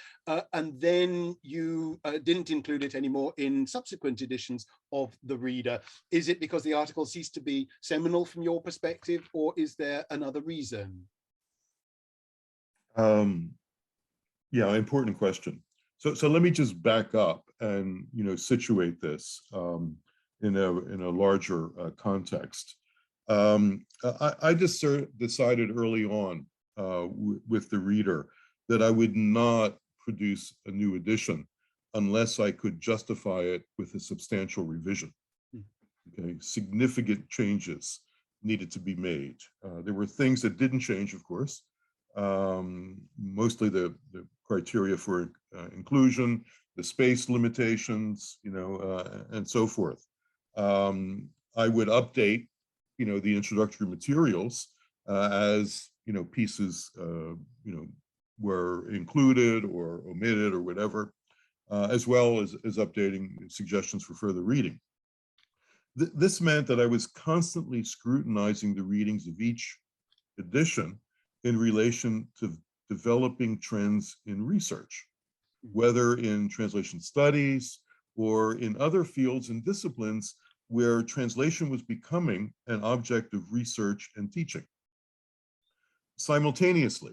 and then you didn't include it anymore in subsequent editions of the reader. Is it because the article ceased to be seminal from your perspective, or is there another reason? Yeah, important question. So let me just back up and situate this in a larger context. I just decided early on with the reader that I would not produce a new edition unless I could justify it with a substantial revision. Okay, significant changes needed to be made. There were things that didn't change, of course. Mostly the criteria for inclusion, the space limitations, and so forth. I would update, the introductory materials as pieces, were included or omitted or whatever, as well as updating suggestions for further reading. This meant that I was constantly scrutinizing the readings of each edition in relation to developing trends in research, whether in translation studies or in other fields and disciplines where translation was becoming an object of research and teaching. Simultaneously,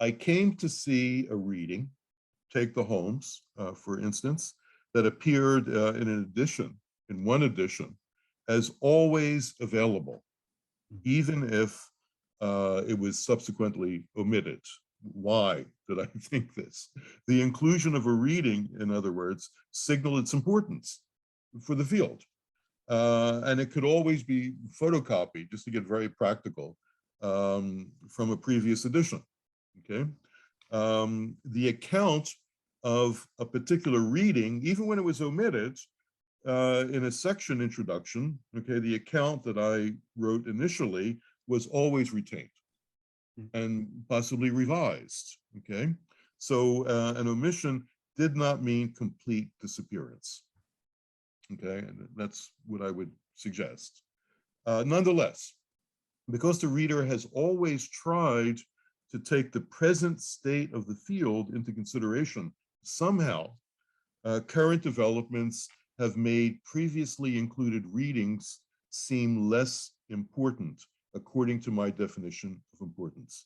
I came to see a reading, take the Holmes, for instance, that appeared in one edition, as always available, even if it was subsequently omitted. Why did I think this? The inclusion of a reading, in other words, signaled its importance for the field. And it could always be photocopied, just to get very practical, from a previous edition, okay? The account of a particular reading, even when it was omitted, in a section introduction, okay, the account that I wrote initially was always retained and possibly revised, okay? So an omission did not mean complete disappearance, okay? And that's what I would suggest. Nonetheless, because the reader has always tried to take the present state of the field into consideration, somehow current developments have made previously included readings seem less important according to my definition of importance.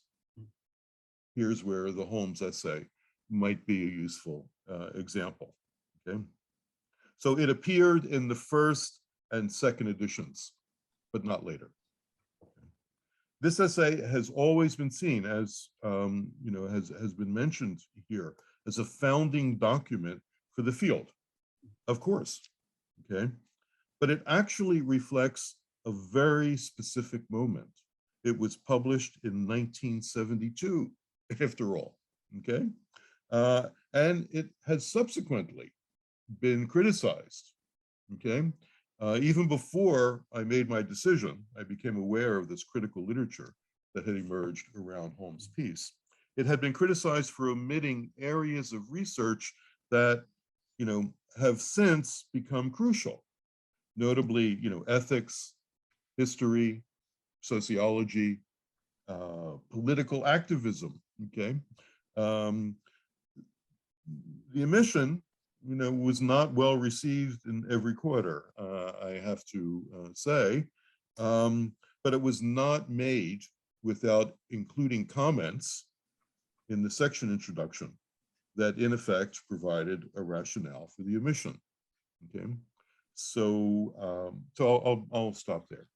here's where the Holmes essay might be a useful example. Okay, so it appeared in the first and second editions, but not later. This essay has always been seen as, has been mentioned here as a founding document for the field, of course, okay? But it actually reflects a very specific moment. It was published in 1972, after all, okay? And it has subsequently been criticized, okay? Even before I made my decision, I became aware of this critical literature that had emerged around Holmes' piece. It had been criticized for omitting areas of research that, have since become crucial, notably, ethics, history, sociology, political activism, okay? The omission was not well received in every quarter, I have to say, but it was not made without including comments in the section introduction that in effect provided a rationale for the omission. Okay, so I'll stop there.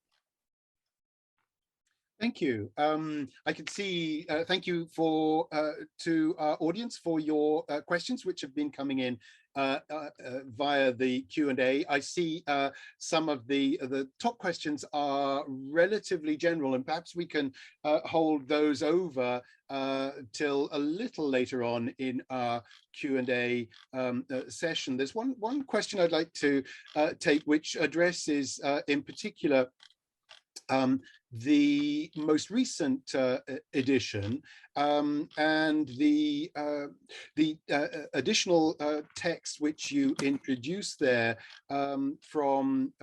Thank you. I can see, thank you to our audience for your questions, which have been coming in via the Q&A. I see some of the top questions are relatively general, and perhaps we can hold those over till a little later on in our Q&A session. There's one question I'd like to take, which addresses in particular the most recent edition and the additional text which you introduced there from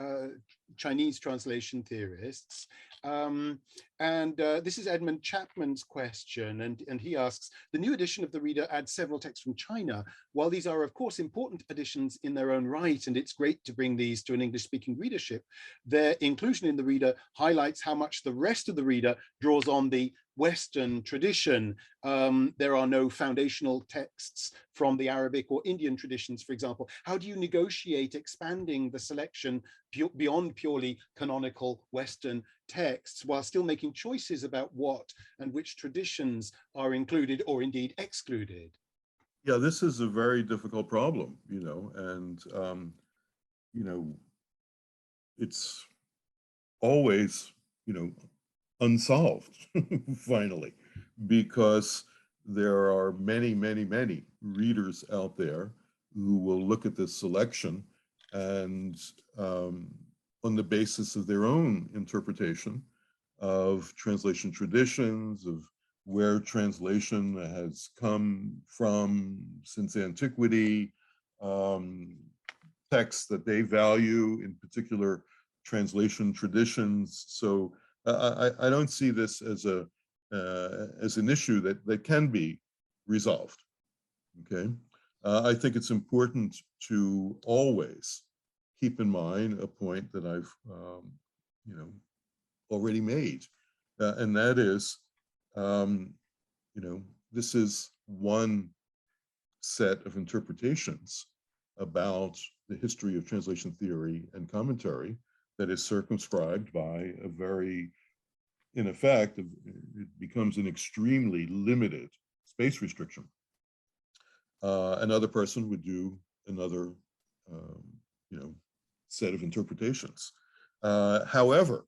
Chinese translation theorists. This is Edmund Chapman's question, and he asks, the new edition of the Reader adds several texts from China. While these are of course important editions in their own right, and it's great to bring these to an English-speaking readership, their inclusion in the Reader highlights how much the rest of the Reader draws on the Western tradition. There are no foundational texts from the Arabic or Indian traditions, for example. How do you negotiate expanding the selection beyond purely canonical Western texts while still making choices about what and which traditions are included or indeed excluded? Yeah, this is a very difficult problem, and it's always, unsolved finally, because there are many, many, many readers out there who will look at this selection and on the basis of their own interpretation of translation traditions, of where translation has come from since antiquity, texts that they value, in particular translation traditions. So I don't see this as an issue that can be resolved. Okay, I think it's important to always keep in mind a point that I've already made, and that is, this is one set of interpretations about the history of translation theory and commentary that is circumscribed by a very, in effect, it becomes an extremely limited space restriction. Another person would do another, set of interpretations. However,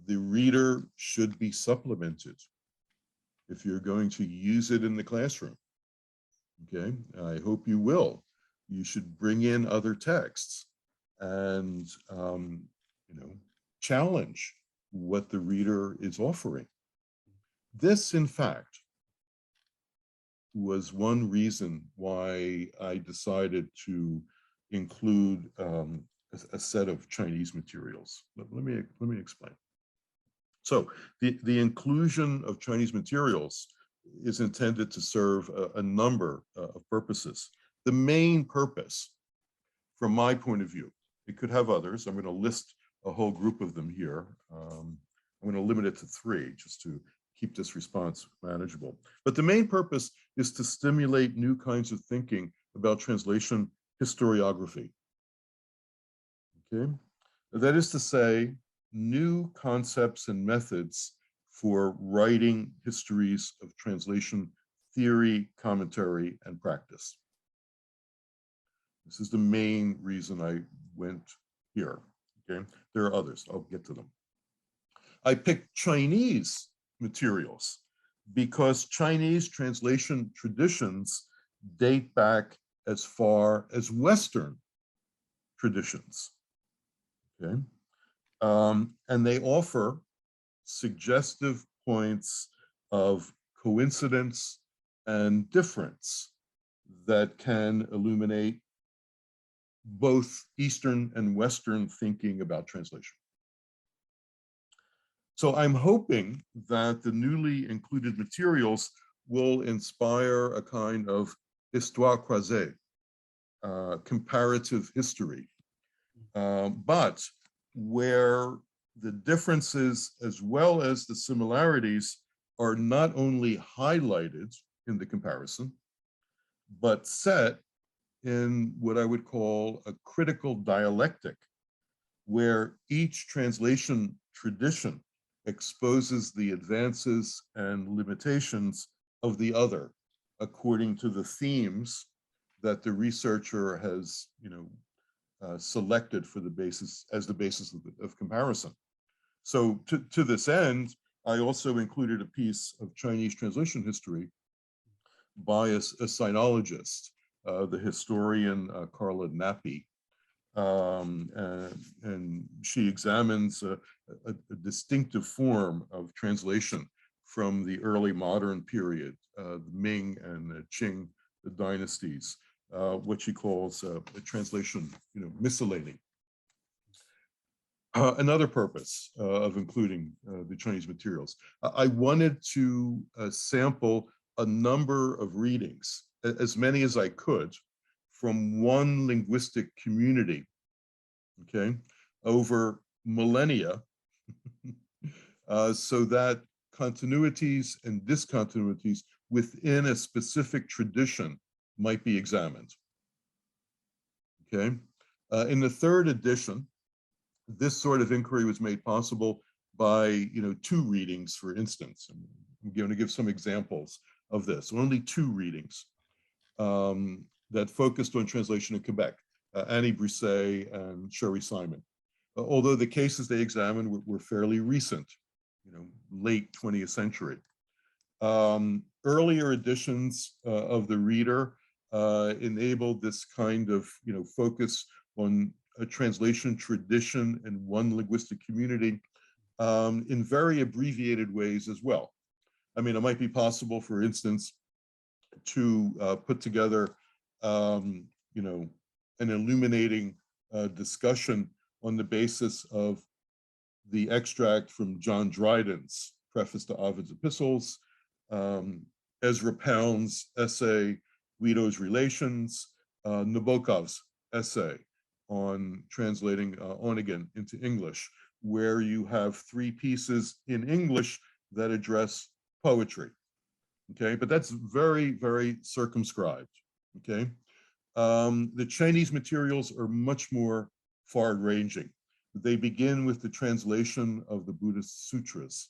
the Reader should be supplemented if you're going to use it in the classroom. Okay, I hope you will. You should bring in other texts and challenge what the Reader is offering. This, in fact, was one reason why I decided to include a set of Chinese materials. Let me explain. So the inclusion of Chinese materials is intended to serve a number of purposes. The main purpose, from my point of view, it could have others. I'm going to list a whole group of them here. I'm going to limit it to 3 just to keep this response manageable. But the main purpose is to stimulate new kinds of thinking about translation historiography. Okay, that is to say, new concepts and methods for writing histories of translation theory, commentary, and practice. This is the main reason I went here. Okay, there are others. I'll get to them. I picked Chinese materials because Chinese translation traditions date back as far as Western traditions. Okay, and they offer suggestive points of coincidence and difference that can illuminate both Eastern and Western thinking about translation. So I'm hoping that the newly included materials will inspire a kind of histoire croisée, comparative history, but where the differences as well as the similarities are not only highlighted in the comparison, but set in what I would call a critical dialectic, where each translation tradition exposes the advances and limitations of the other according to the themes that the researcher has, selected for the basis as the basis of comparison. So to this end, I also included a piece of Chinese translation history by a sinologist, the historian Carla Nappi, and she examines a distinctive form of translation from the early modern period, the Ming and Qing dynasties, what she calls a translation, miscellany. Another purpose of including the Chinese materials, I wanted to sample a number of readings, as many as I could, from one linguistic community, okay, over millennia, so that continuities and discontinuities within a specific tradition might be examined. Okay, in the third edition, this sort of inquiry was made possible by, two readings, for instance. I'm going to give some examples of this. Only two readings that focused on translation in Quebec, Annie Brisset and Sherry Simon. Although the cases they examined were fairly recent, late 20th century. Earlier editions of the Reader enabled this kind of, focus on a translation tradition in one linguistic community in very abbreviated ways as well. I mean, it might be possible, for instance, to put together, an illuminating discussion on the basis of the extract from John Dryden's preface to Ovid's Epistles, Ezra Pound's essay, Guido's Relations, Nabokov's essay on translating Onegin into English, where you have three pieces in English that address poetry. Okay, but that's very, very circumscribed. Okay, the Chinese materials are much more far-ranging. They begin with the translation of the Buddhist sutras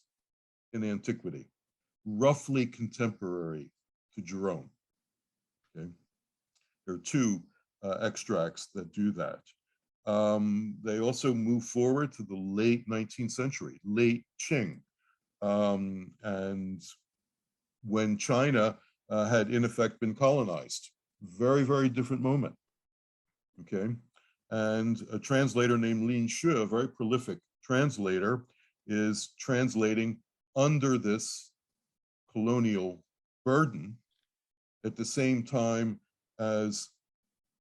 in antiquity, roughly contemporary to Jerome. Okay, there are two extracts that do that. They also move forward to the late 19th century, late Qing, and when China had in effect been colonized. Very, very different moment. Okay, and a translator named Lin Xue, a very prolific translator, is translating under this colonial burden at the same time as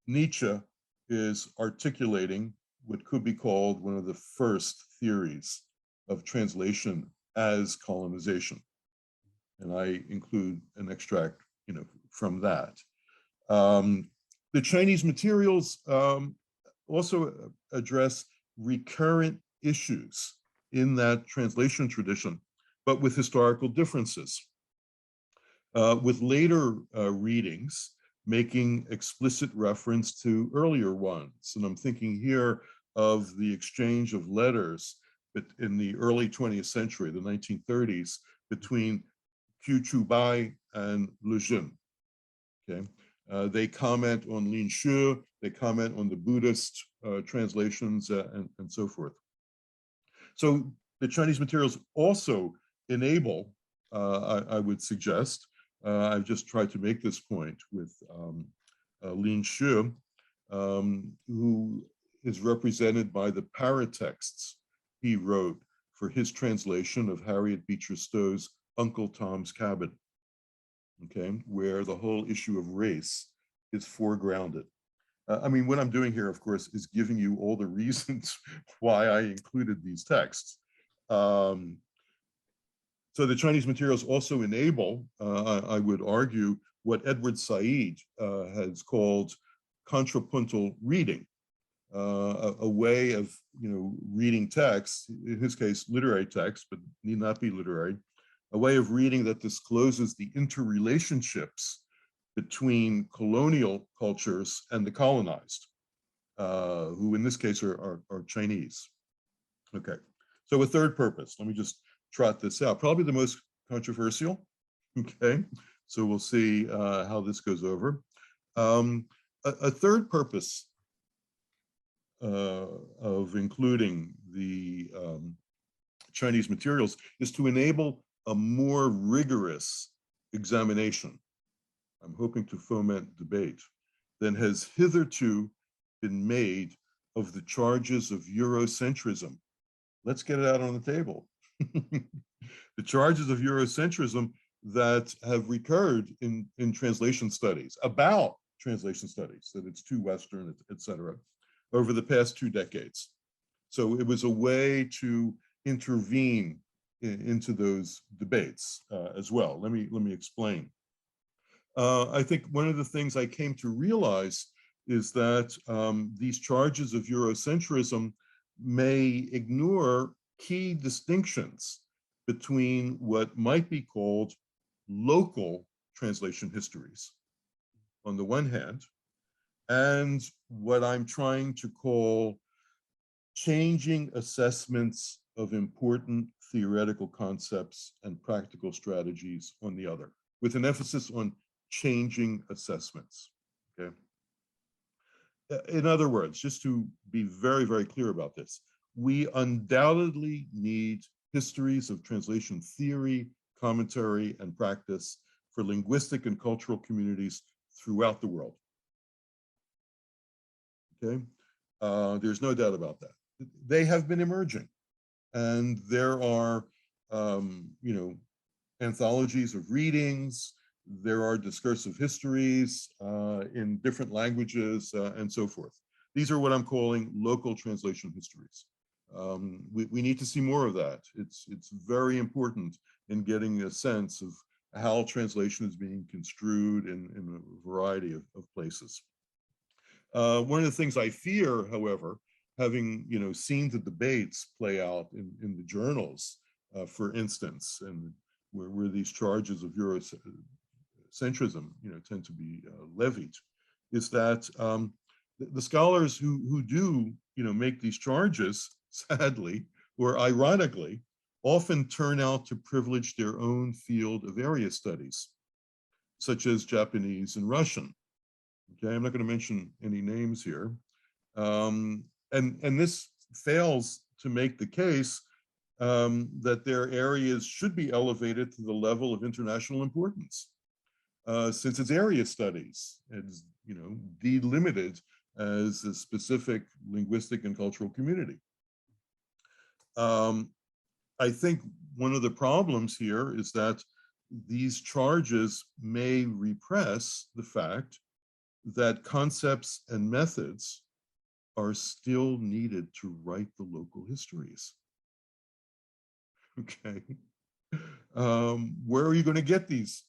Nietzsche is articulating what could be called one of the first theories of translation as colonization. And I include an extract, from that. The Chinese materials also address recurrent issues in that translation tradition but with historical differences. With later readings making explicit reference to earlier ones. And I'm thinking here of the exchange of letters in the early 20th century, the 1930s, between Qiu Chubai and Le Jeune. Okay, they comment on Lin Shu, they comment on the Buddhist translations and so forth. So the Chinese materials also enable, I would suggest, I've just tried to make this point with Lin Shu, who is represented by the paratexts he wrote for his translation of Harriet Beecher Stowe's Uncle Tom's Cabin, okay, where the whole issue of race is foregrounded. I mean, what I'm doing here, of course, is giving you all the reasons why I included these texts. So the Chinese materials also enable, I would argue, what Edward Said has called contrapuntal reading, a way of reading text, in his case literary text, but need not be literary, a way of reading that discloses the interrelationships between colonial cultures and the colonized, who in this case are Chinese. Okay, so a third purpose, let me just trot this out, probably the most controversial. Okay, so we'll see how this goes over. A third purpose of including the Chinese materials is to enable a more rigorous examination. I'm hoping to foment debate than has hitherto been made of the charges of Eurocentrism. Let's get it out on the table. The charges of Eurocentrism that have recurred in translation studies, about translation studies, that it's too Western, et cetera, over the past 2 decades. So it was a way to intervene into those debates as well. Let me explain. I think one of the things I came to realize is that these charges of Eurocentrism may ignore key distinctions between what might be called local translation histories on the one hand, and what I'm trying to call changing assessments of important theoretical concepts and practical strategies on the other, with an emphasis on changing assessments, okay? In other words, just to be very, very clear about this, we undoubtedly need histories of translation theory, commentary, and practice for linguistic and cultural communities throughout the world. Okay, there's no doubt about that. They have been emerging, and there are, anthologies of readings. There are discursive histories in different languages and so forth. These are what I'm calling local translation histories. We need to see more of that. It's very important in getting a sense of how translation is being construed in a variety of places. One of the things I fear, however, having seen the debates play out in the journals, for instance, and where these charges of Eurocentrism tend to be levied, is that the scholars who do make these charges, sadly or ironically, often turn out to privilege their own field of area studies, such as Japanese and Russian. Okay, I'm not going to mention any names here. And this fails to make the case that their areas should be elevated to the level of international importance, since it's area studies. It's delimited as a specific linguistic and cultural community. I think one of the problems here is that these charges may repress the fact that concepts and methods are still needed to write the local histories. Okay. Where are you going to get these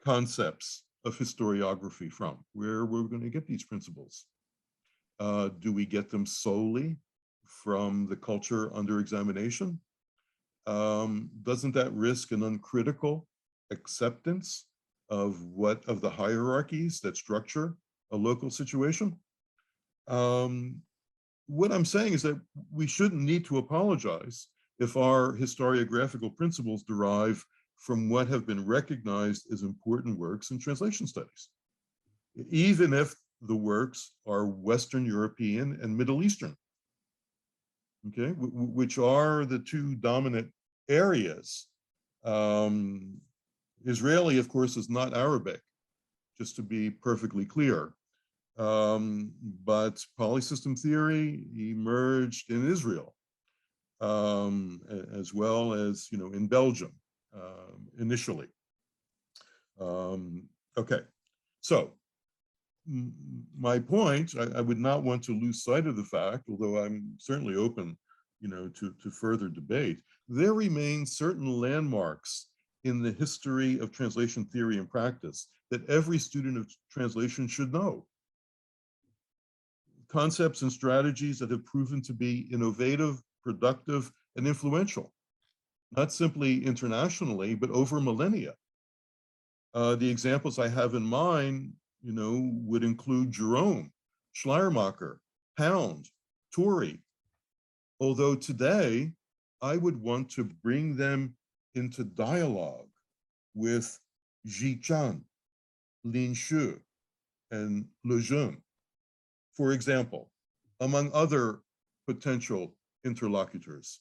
concepts of historiography from? Where are we going to get these principles? Do we get them solely from the culture under examination? doesn't that risk an uncritical acceptance of the hierarchies that structure a local situation? What I'm saying is that we shouldn't need to apologize if our historiographical principles derive from what have been recognized as important works in translation studies, even if the works are Western European and Middle Eastern, okay, which are the two dominant areas. Israeli, of course, is not Arabic, just to be perfectly clear. But polysystem theory emerged in Israel, as well as, in Belgium initially. Okay, so my point, I would not want to lose sight of the fact, although I'm certainly open, to further debate, there remain certain landmarks in the history of translation theory and practice that every student of translation should know. Concepts and strategies that have proven to be innovative, productive, and influential, not simply internationally, but over millennia. The examples I have in mind, would include Jerome, Schleiermacher, Pound, Torrey. Although today, I would want to bring them into dialogue with Ji-Chan, Lin Shu, and Lejeune, for example, among other potential interlocutors.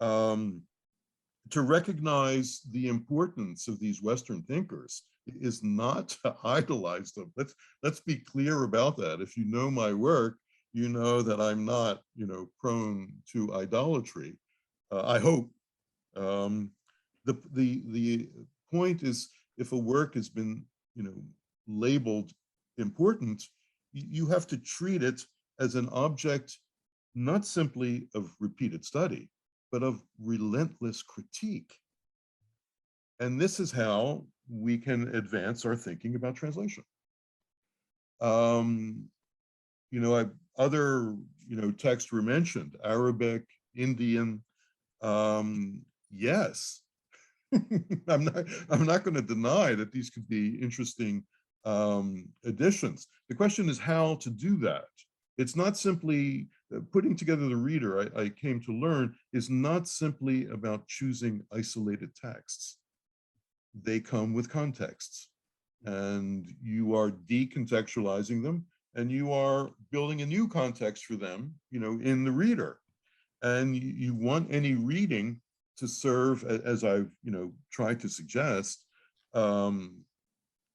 To recognize the importance of these Western thinkers is not to idolize them. Let's be clear about that. If you know my work, you know that I'm not, prone to idolatry. I hope. The point is, if a work has been, labeled important, you have to treat it as an object, not simply of repeated study, but of relentless critique. And this is how we can advance our thinking about translation. Other, texts were mentioned, Arabic, Indian. Yes, I'm not going to deny that these could be interesting additions. The question is how to do that. It's not simply putting together the reader, I came to learn, is not simply about choosing isolated texts. They come with contexts, and you are decontextualizing them, and you are building a new context for them, in the reader. And you want any reading to serve, as I've, tried to suggest,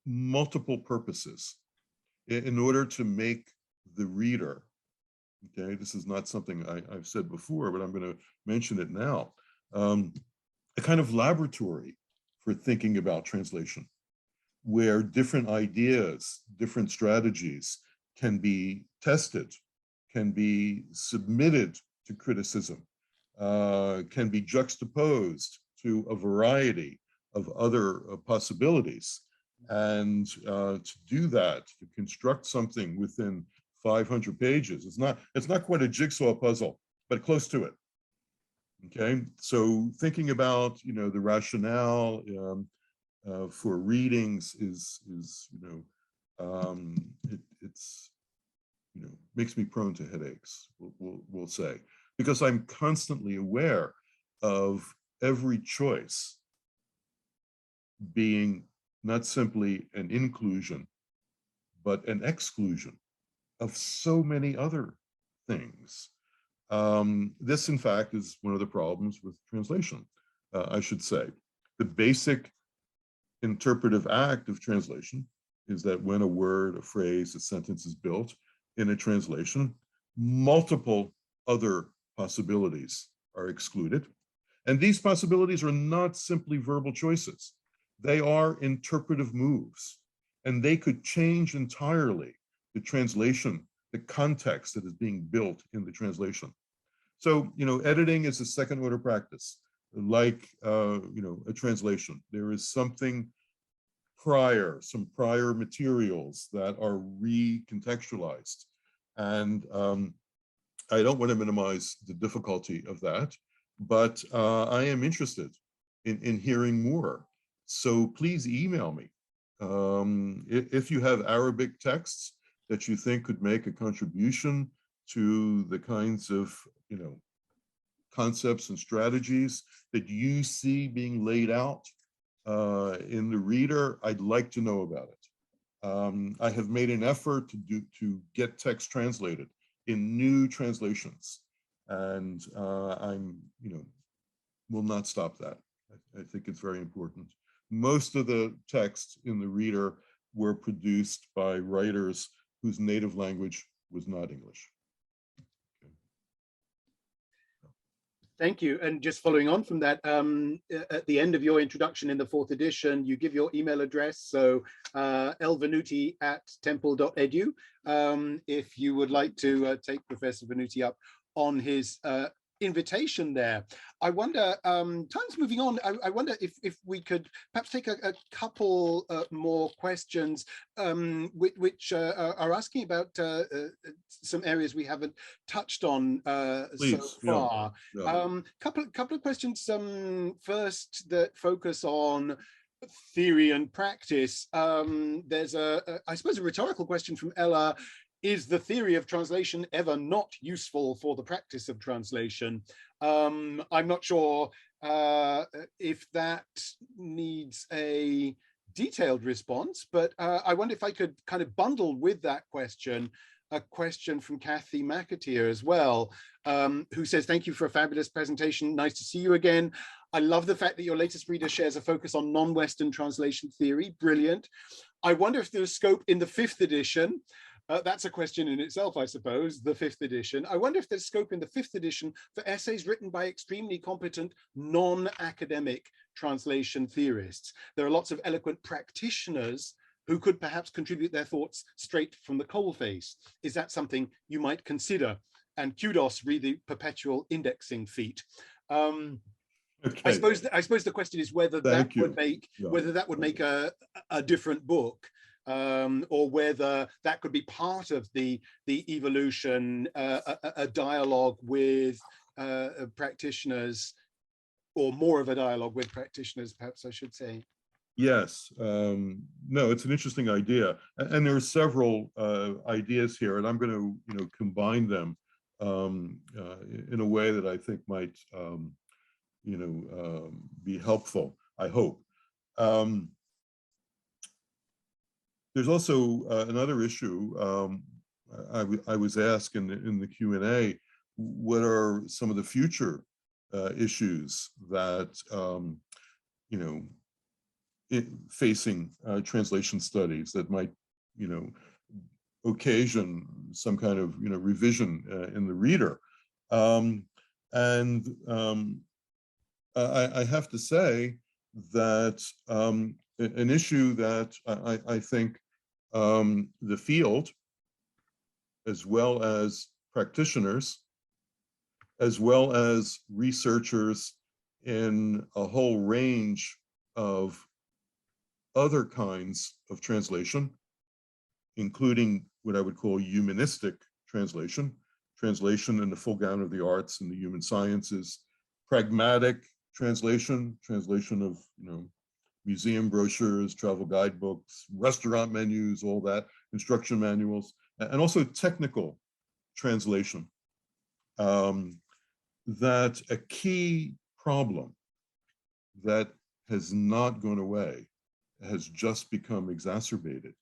multiple purposes in order to make the reader, okay, this is not something I've said before, but I'm going to mention it now, a kind of laboratory for thinking about translation, where different ideas, different strategies can be tested, can be submitted to criticism, can be juxtaposed to a variety of other possibilities. And to do that, to construct something within 500 pages, it's not quite a jigsaw puzzle, but close to it. Okay, so thinking about, the rationale for readings is it's makes me prone to headaches, we'll say, because I'm constantly aware of every choice being not simply an inclusion, but an exclusion of so many other things. This, in fact, is one of the problems with translation, I should say. The basic interpretive act of translation is that when a word, a phrase, a sentence is built in a translation, multiple other possibilities are excluded. And these possibilities are not simply verbal choices. They are interpretive moves, and they could change entirely the translation, the context that is being built in the translation. So, editing is a second order practice, like, a translation. There is something prior, some prior materials that are recontextualized. And I don't want to minimize the difficulty of that, but I am interested in hearing more. So please email me. If you have Arabic texts that you think could make a contribution to the kinds of, concepts and strategies that you see being laid out in the reader, I'd like to know about it. I have made an effort to get text translated in new translations, and I'm, will not stop that. I think it's very important. Most of the texts in the reader were produced by writers whose native language was not English. Thank you. And just following on from that, at the end of your introduction in the 4th edition, you give your email address. So lvenuti@temple.edu. If you would like to take Professor Venuti up on his invitation there. I wonder, time's moving on. I wonder if we could perhaps take a couple more questions, which are asking about some areas we haven't touched on so far. Yeah. Couple of questions. First, that focus on theory and practice. There's I suppose, a rhetorical question from Ella. Is the theory of translation ever not useful for the practice of translation? I'm not sure if that needs a detailed response, but I wonder if I could kind of bundle with that question a question from Kathy McAteer as well, who says, thank you for a fabulous presentation. Nice to see you again. I love the fact that your latest reader shares a focus on non-Western translation theory. Brilliant. I wonder if there's scope in the 5th edition. That's a question in itself, I suppose, the 5th edition. I wonder if there's scope in the 5th edition for essays written by extremely competent non-academic translation theorists. There are lots of eloquent practitioners who could perhaps contribute their thoughts straight from the coalface. Is that something you might consider? And kudos, read the perpetual indexing feat. Okay. I suppose the question is whether that would make a different book. Or whether that could be part of the evolution, a dialogue with practitioners, or more of a dialogue with practitioners, perhaps I should say. Yes, no, it's an interesting idea, and there are several ideas here, and I'm going to combine them in a way that I think might be helpful, I hope. There's also another issue. I was asked in the Q&A, what are some of the future issues that facing translation studies that might occasion some kind of revision in the reader, and I have to say that an issue that I think the field, as well as practitioners, as well as researchers in a whole range of other kinds of translation, including what I would call humanistic translation in the full gamut of the arts and the human sciences, pragmatic translation of museum brochures, travel guidebooks, restaurant menus, all that, instruction manuals, and also technical translation. That a key problem that has not gone away, has just become exacerbated,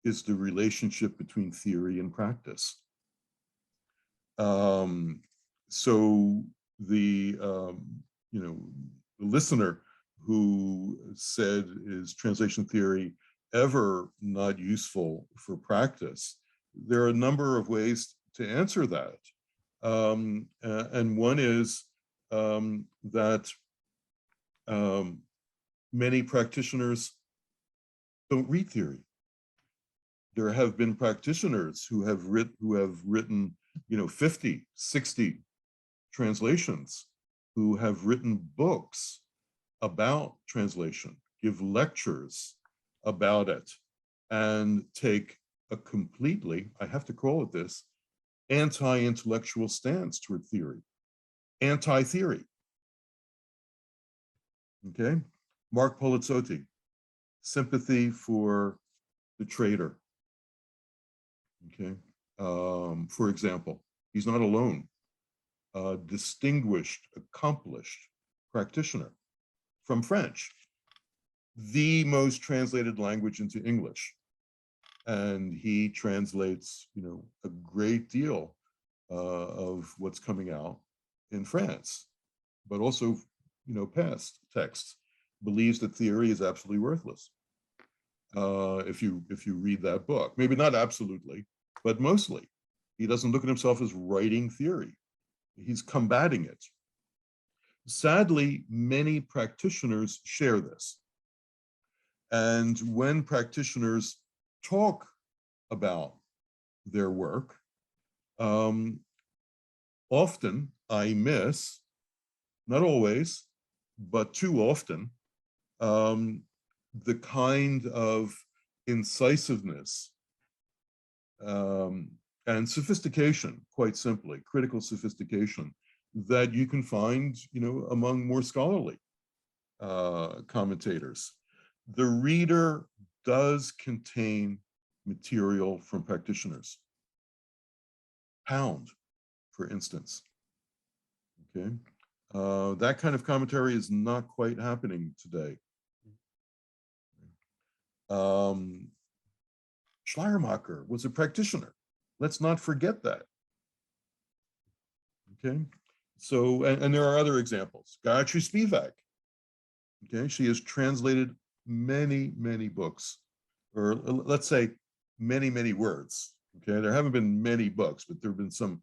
is the relationship between theory and practice. So the listener who said, is translation theory ever not useful for practice? There are a number of ways to answer that. And one is that many practitioners don't read theory. There have been practitioners who have written 50, 60 translations, who have written books about translation, give lectures about it, and take a completely, I have to call it this, anti-intellectual stance toward theory, anti-theory. Okay, Mark Polizzotti, sympathy for the traitor. Okay, for example, he's not alone. A distinguished, accomplished practitioner from French, the most translated language into English. And he translates, a great deal of what's coming out in France, but also, past texts. Believes that theory is absolutely worthless. If you read that book, maybe not absolutely, but mostly, he doesn't look at himself as writing theory. He's combating it. Sadly, many practitioners share this. And when practitioners talk about their work, often I miss, not always, but too often, the kind of incisiveness and sophistication, quite simply, critical sophistication, that you can find, among more scholarly commentators. The reader does contain material from practitioners. Pound, for instance. Okay, that kind of commentary is not quite happening today. Schleiermacher was a practitioner. Let's not forget that. Okay, so, and there are other examples. Gayatri Spivak. Okay, she has translated many, many books, or let's say many, many words. Okay, there haven't been many books, but there have been some,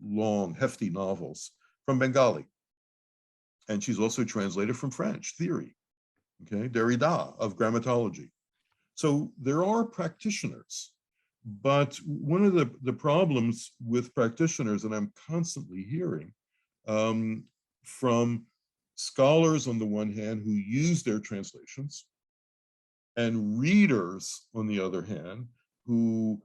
long, hefty novels from Bengali. And she's also translated from French theory. Okay, Derrida of grammatology. So there are practitioners, but one of the problems with practitioners, and I'm constantly hearing from scholars on the one hand who use their translations, and readers on the other hand who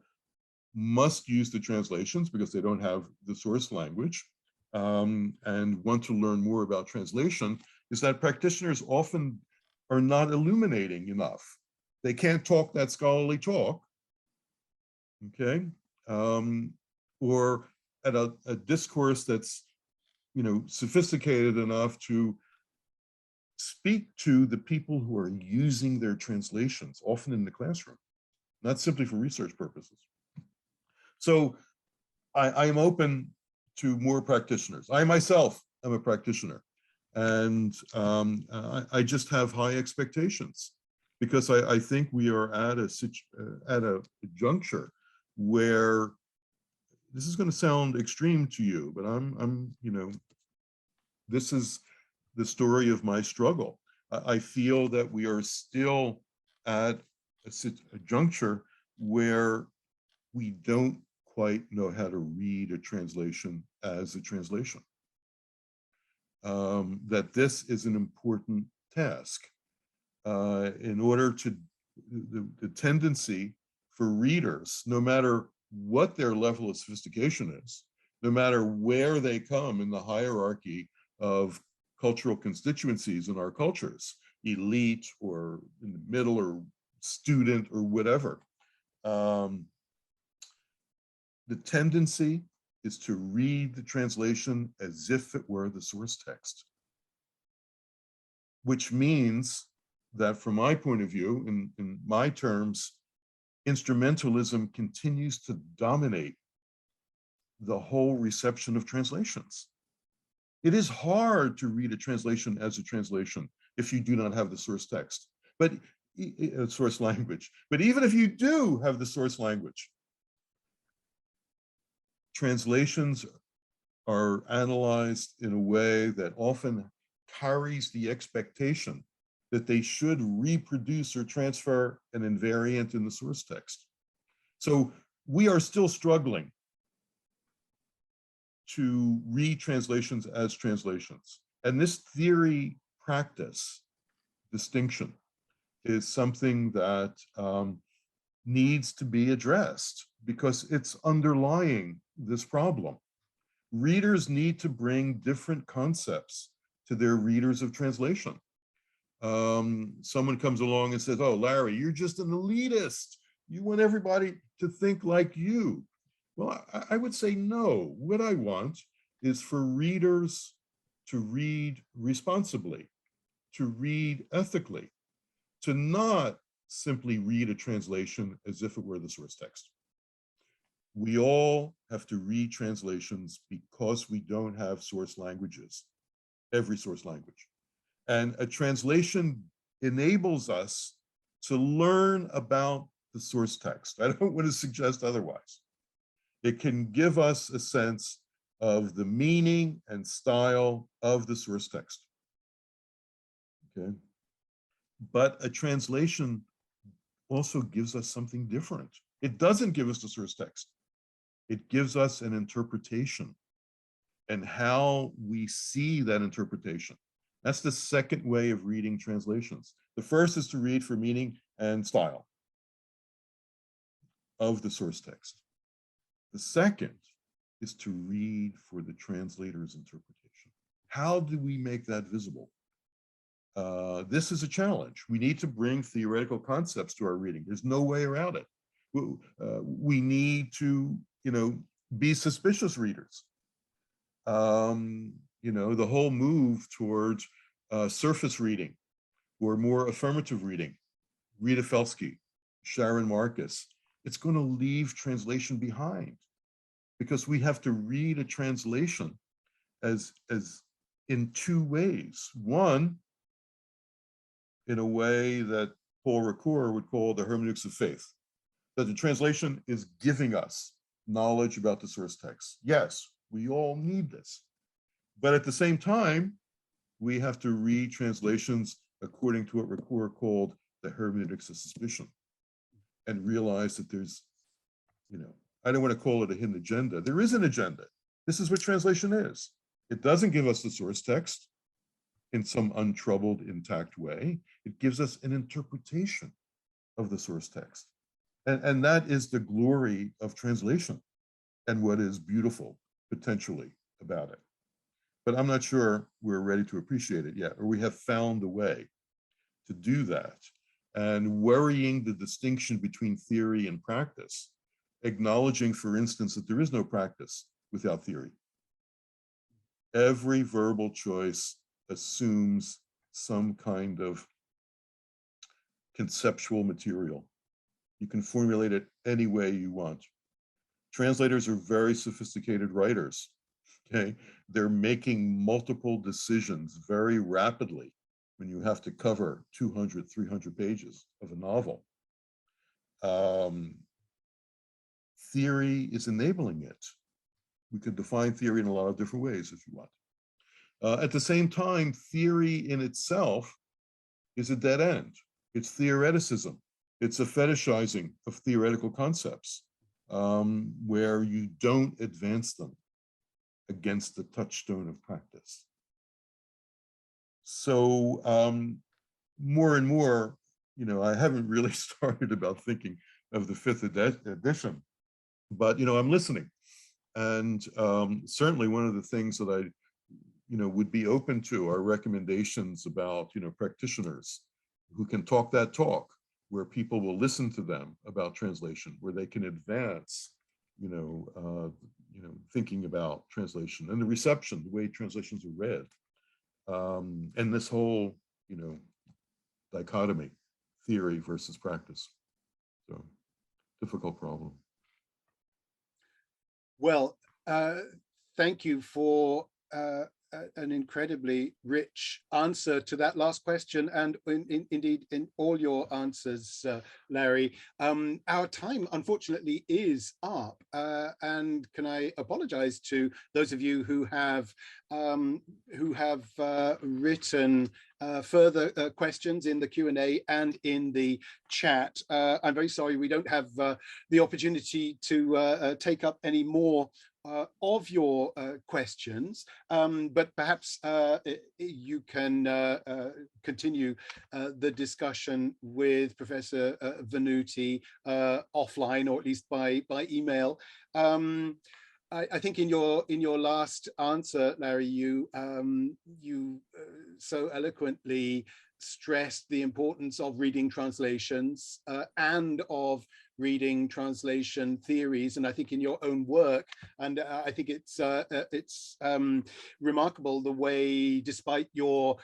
must use the translations because they don't have the source language and want to learn more about translation, is that practitioners often are not illuminating enough. They can't talk that scholarly talk, okay? Or at a discourse that's, sophisticated enough to speak to the people who are using their translations, often in the classroom, not simply for research purposes. So I am open to more practitioners. I myself am a practitioner, and I just have high expectations because I think we are at a juncture where this is going to sound extreme to you, but I'm this is the story of my struggle. I feel that we are still at a juncture where we don't quite know how to read a translation as a translation. That this is an important task. In order to, the tendency for readers, no matter what their level of sophistication is, no matter where they come in the hierarchy of cultural constituencies in our cultures, elite or in the middle or student or whatever, the tendency is to read the translation as if it were the source text, which means that from my point of view, in my terms, instrumentalism continues to dominate the whole reception of translations. It is hard to read a translation as a translation if you do not have the source text, but source language. But even if you do have the source language, translations are analyzed in a way that often carries the expectation that they should reproduce or transfer an invariant in the source text. So we are still struggling to read translations as translations. And this theory practice distinction is something that needs to be addressed because it's underlying this problem. Readers need to bring different concepts to their readers of translation. Someone comes along and says, oh, Larry, you're just an elitist. You want everybody to think like you. Well, I would say no. What I want is for readers to read responsibly, to read ethically, to not simply read a translation as if it were the source text. We all have to read translations because we don't have source languages, every source language. And a translation enables us to learn about the source text. I don't want to suggest otherwise. It can give us a sense of the meaning and style of the source text. Okay. But a translation also gives us something different. It doesn't give us the source text. It gives us an interpretation and how we see that interpretation. That's the second way of reading translations. The first is to read for meaning and style of the source text. The second is to read for the translator's interpretation. How do we make that visible? This is a challenge. We need to bring theoretical concepts to our reading. There's no way around it. We need to, be suspicious readers. The whole move towards surface reading or more affirmative reading, Rita Felsky, Sharon Marcus, it's going to leave translation behind because we have to read a translation as in two ways. One, in a way that Paul Ricoeur would call the hermeneutics of faith, that the translation is giving us knowledge about the source text. Yes, we all need this. But at the same time, we have to read translations according to what Ricoeur called the hermeneutics of suspicion and realize that there's, I don't want to call it a hidden agenda. There is an agenda. This is what translation is. It doesn't give us the source text in some untroubled, intact way. It gives us an interpretation of the source text. And that is the glory of translation and what is beautiful, potentially, about it. But I'm not sure we're ready to appreciate it yet, or we have found a way to do that. And worrying the distinction between theory and practice, acknowledging, for instance, that there is no practice without theory. Every verbal choice assumes some kind of conceptual material. You can formulate it any way you want. Translators are very sophisticated writers, okay? They're making multiple decisions very rapidly when you have to cover 200, 300 pages of a novel. Theory is enabling it. We could define theory in a lot of different ways if you want. At the same time, theory in itself is a dead end. It's theoreticism. It's a fetishizing of theoretical concepts where you don't advance them against the touchstone of practice. So more and more, I haven't really started about thinking of the 5th edition, but, I'm listening. And certainly one of the things that I, would be open to are recommendations about, practitioners who can talk that talk, where people will listen to them about translation, where they can advance, thinking about translation and the reception, the way translations are read, and this whole, dichotomy, theory versus practice. So, difficult problem. Well, thank you for an incredibly rich answer to that last question, and indeed in all your answers, Larry. Our time, unfortunately, is up, and can I apologize to those of you who have written further questions in the Q&A and in the chat. I'm very sorry we don't have the opportunity to take up any more of your questions, but perhaps you can continue the discussion with Professor Venuti offline, or at least by email. I think in your last answer, Larry, you so eloquently stressed the importance of reading translations and of reading translation theories, and I think in your own work, and I think it's remarkable the way, despite the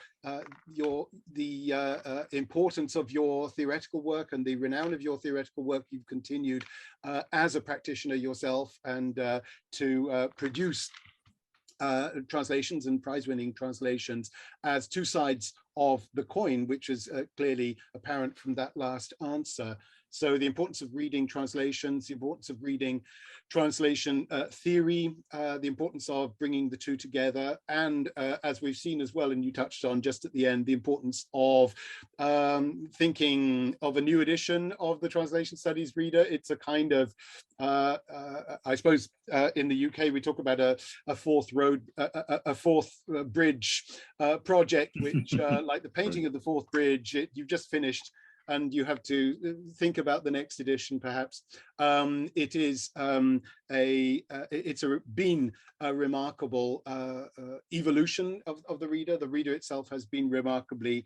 importance of your theoretical work and the renown of your theoretical work, you've continued as a practitioner yourself and to produce translations and prize-winning translations as two sides of the coin, which is clearly apparent from that last answer. So the importance of reading translations, the importance of reading translation theory, the importance of bringing the two together, and as we've seen as well, and you touched on just at the end, the importance of thinking of a new edition of the Translation Studies Reader. It's a kind of, I suppose in the UK, we talk about a fourth bridge project, which like the painting of the fourth bridge, you've just finished and you have to think about the next edition, perhaps. It's been a remarkable evolution of the reader. The reader itself has been remarkably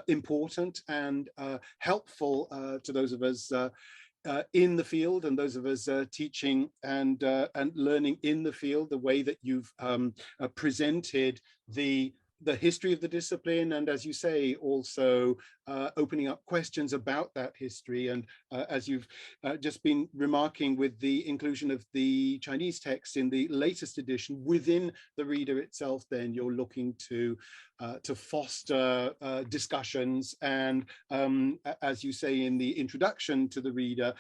important and helpful to those of us in the field and those of us teaching and learning in the field, the way that you've presented the history of the discipline, and as you say, also opening up questions about that history. And as you've just been remarking, with the inclusion of the Chinese text in the latest edition within the reader itself, then you're looking to foster discussions, and as you say in the introduction to the reader,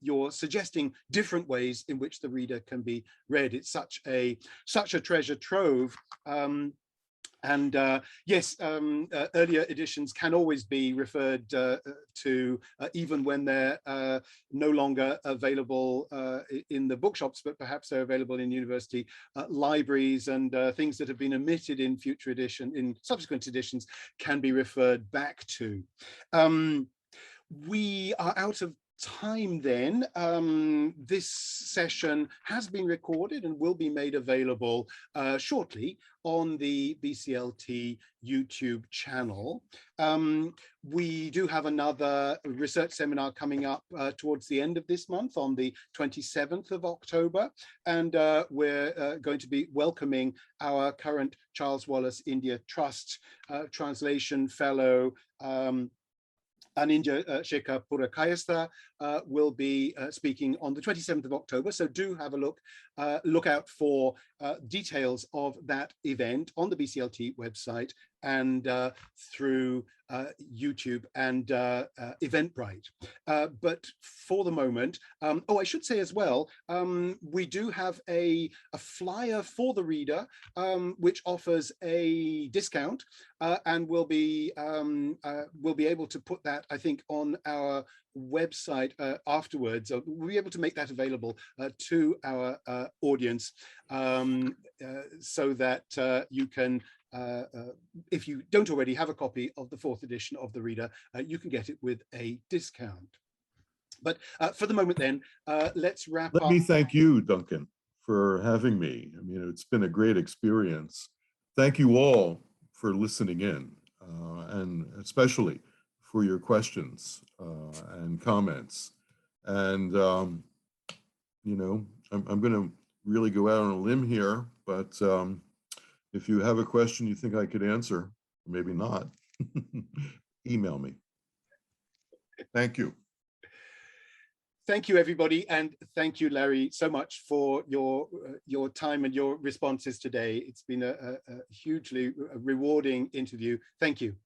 you're suggesting different ways in which the reader can be read. It's such a treasure trove. And yes, earlier editions can always be referred to, even when they're no longer available in the bookshops, but perhaps they're available in university libraries, and things that have been omitted in subsequent editions can be referred back to. We are out of time then. This session has been recorded and will be made available shortly on the BCLT YouTube channel. We do have another research seminar coming up towards the end of this month on the 27th of October, and we're going to be welcoming our current Charles Wallace India Trust translation fellow, Aninja Shekhar Purakayastha, will be speaking on the 27th of October. So do have a look out for details of that event on the BCLT website and through YouTube and Eventbrite. But for the moment, I should say as well, we do have a flyer for the reader, which offers a discount, and we'll be able to put that, I think, on our website afterwards. We'll be able to make that available to our audience, so that you can, if you don't already have a copy of the 4th edition of the Reader, you can get it with a discount. But for the moment then, let's wrap up. Let me thank you, Duncan, for having me. I mean, it's been a great experience. Thank you all for listening in, and especially for your questions and comments. And, you know, I'm going to really go out on a limb here, but if you have a question you think I could answer, maybe not, email me. Thank you. Thank you, everybody, and thank you, Larry, so much for your time and your responses today. It's been a hugely rewarding interview. Thank you.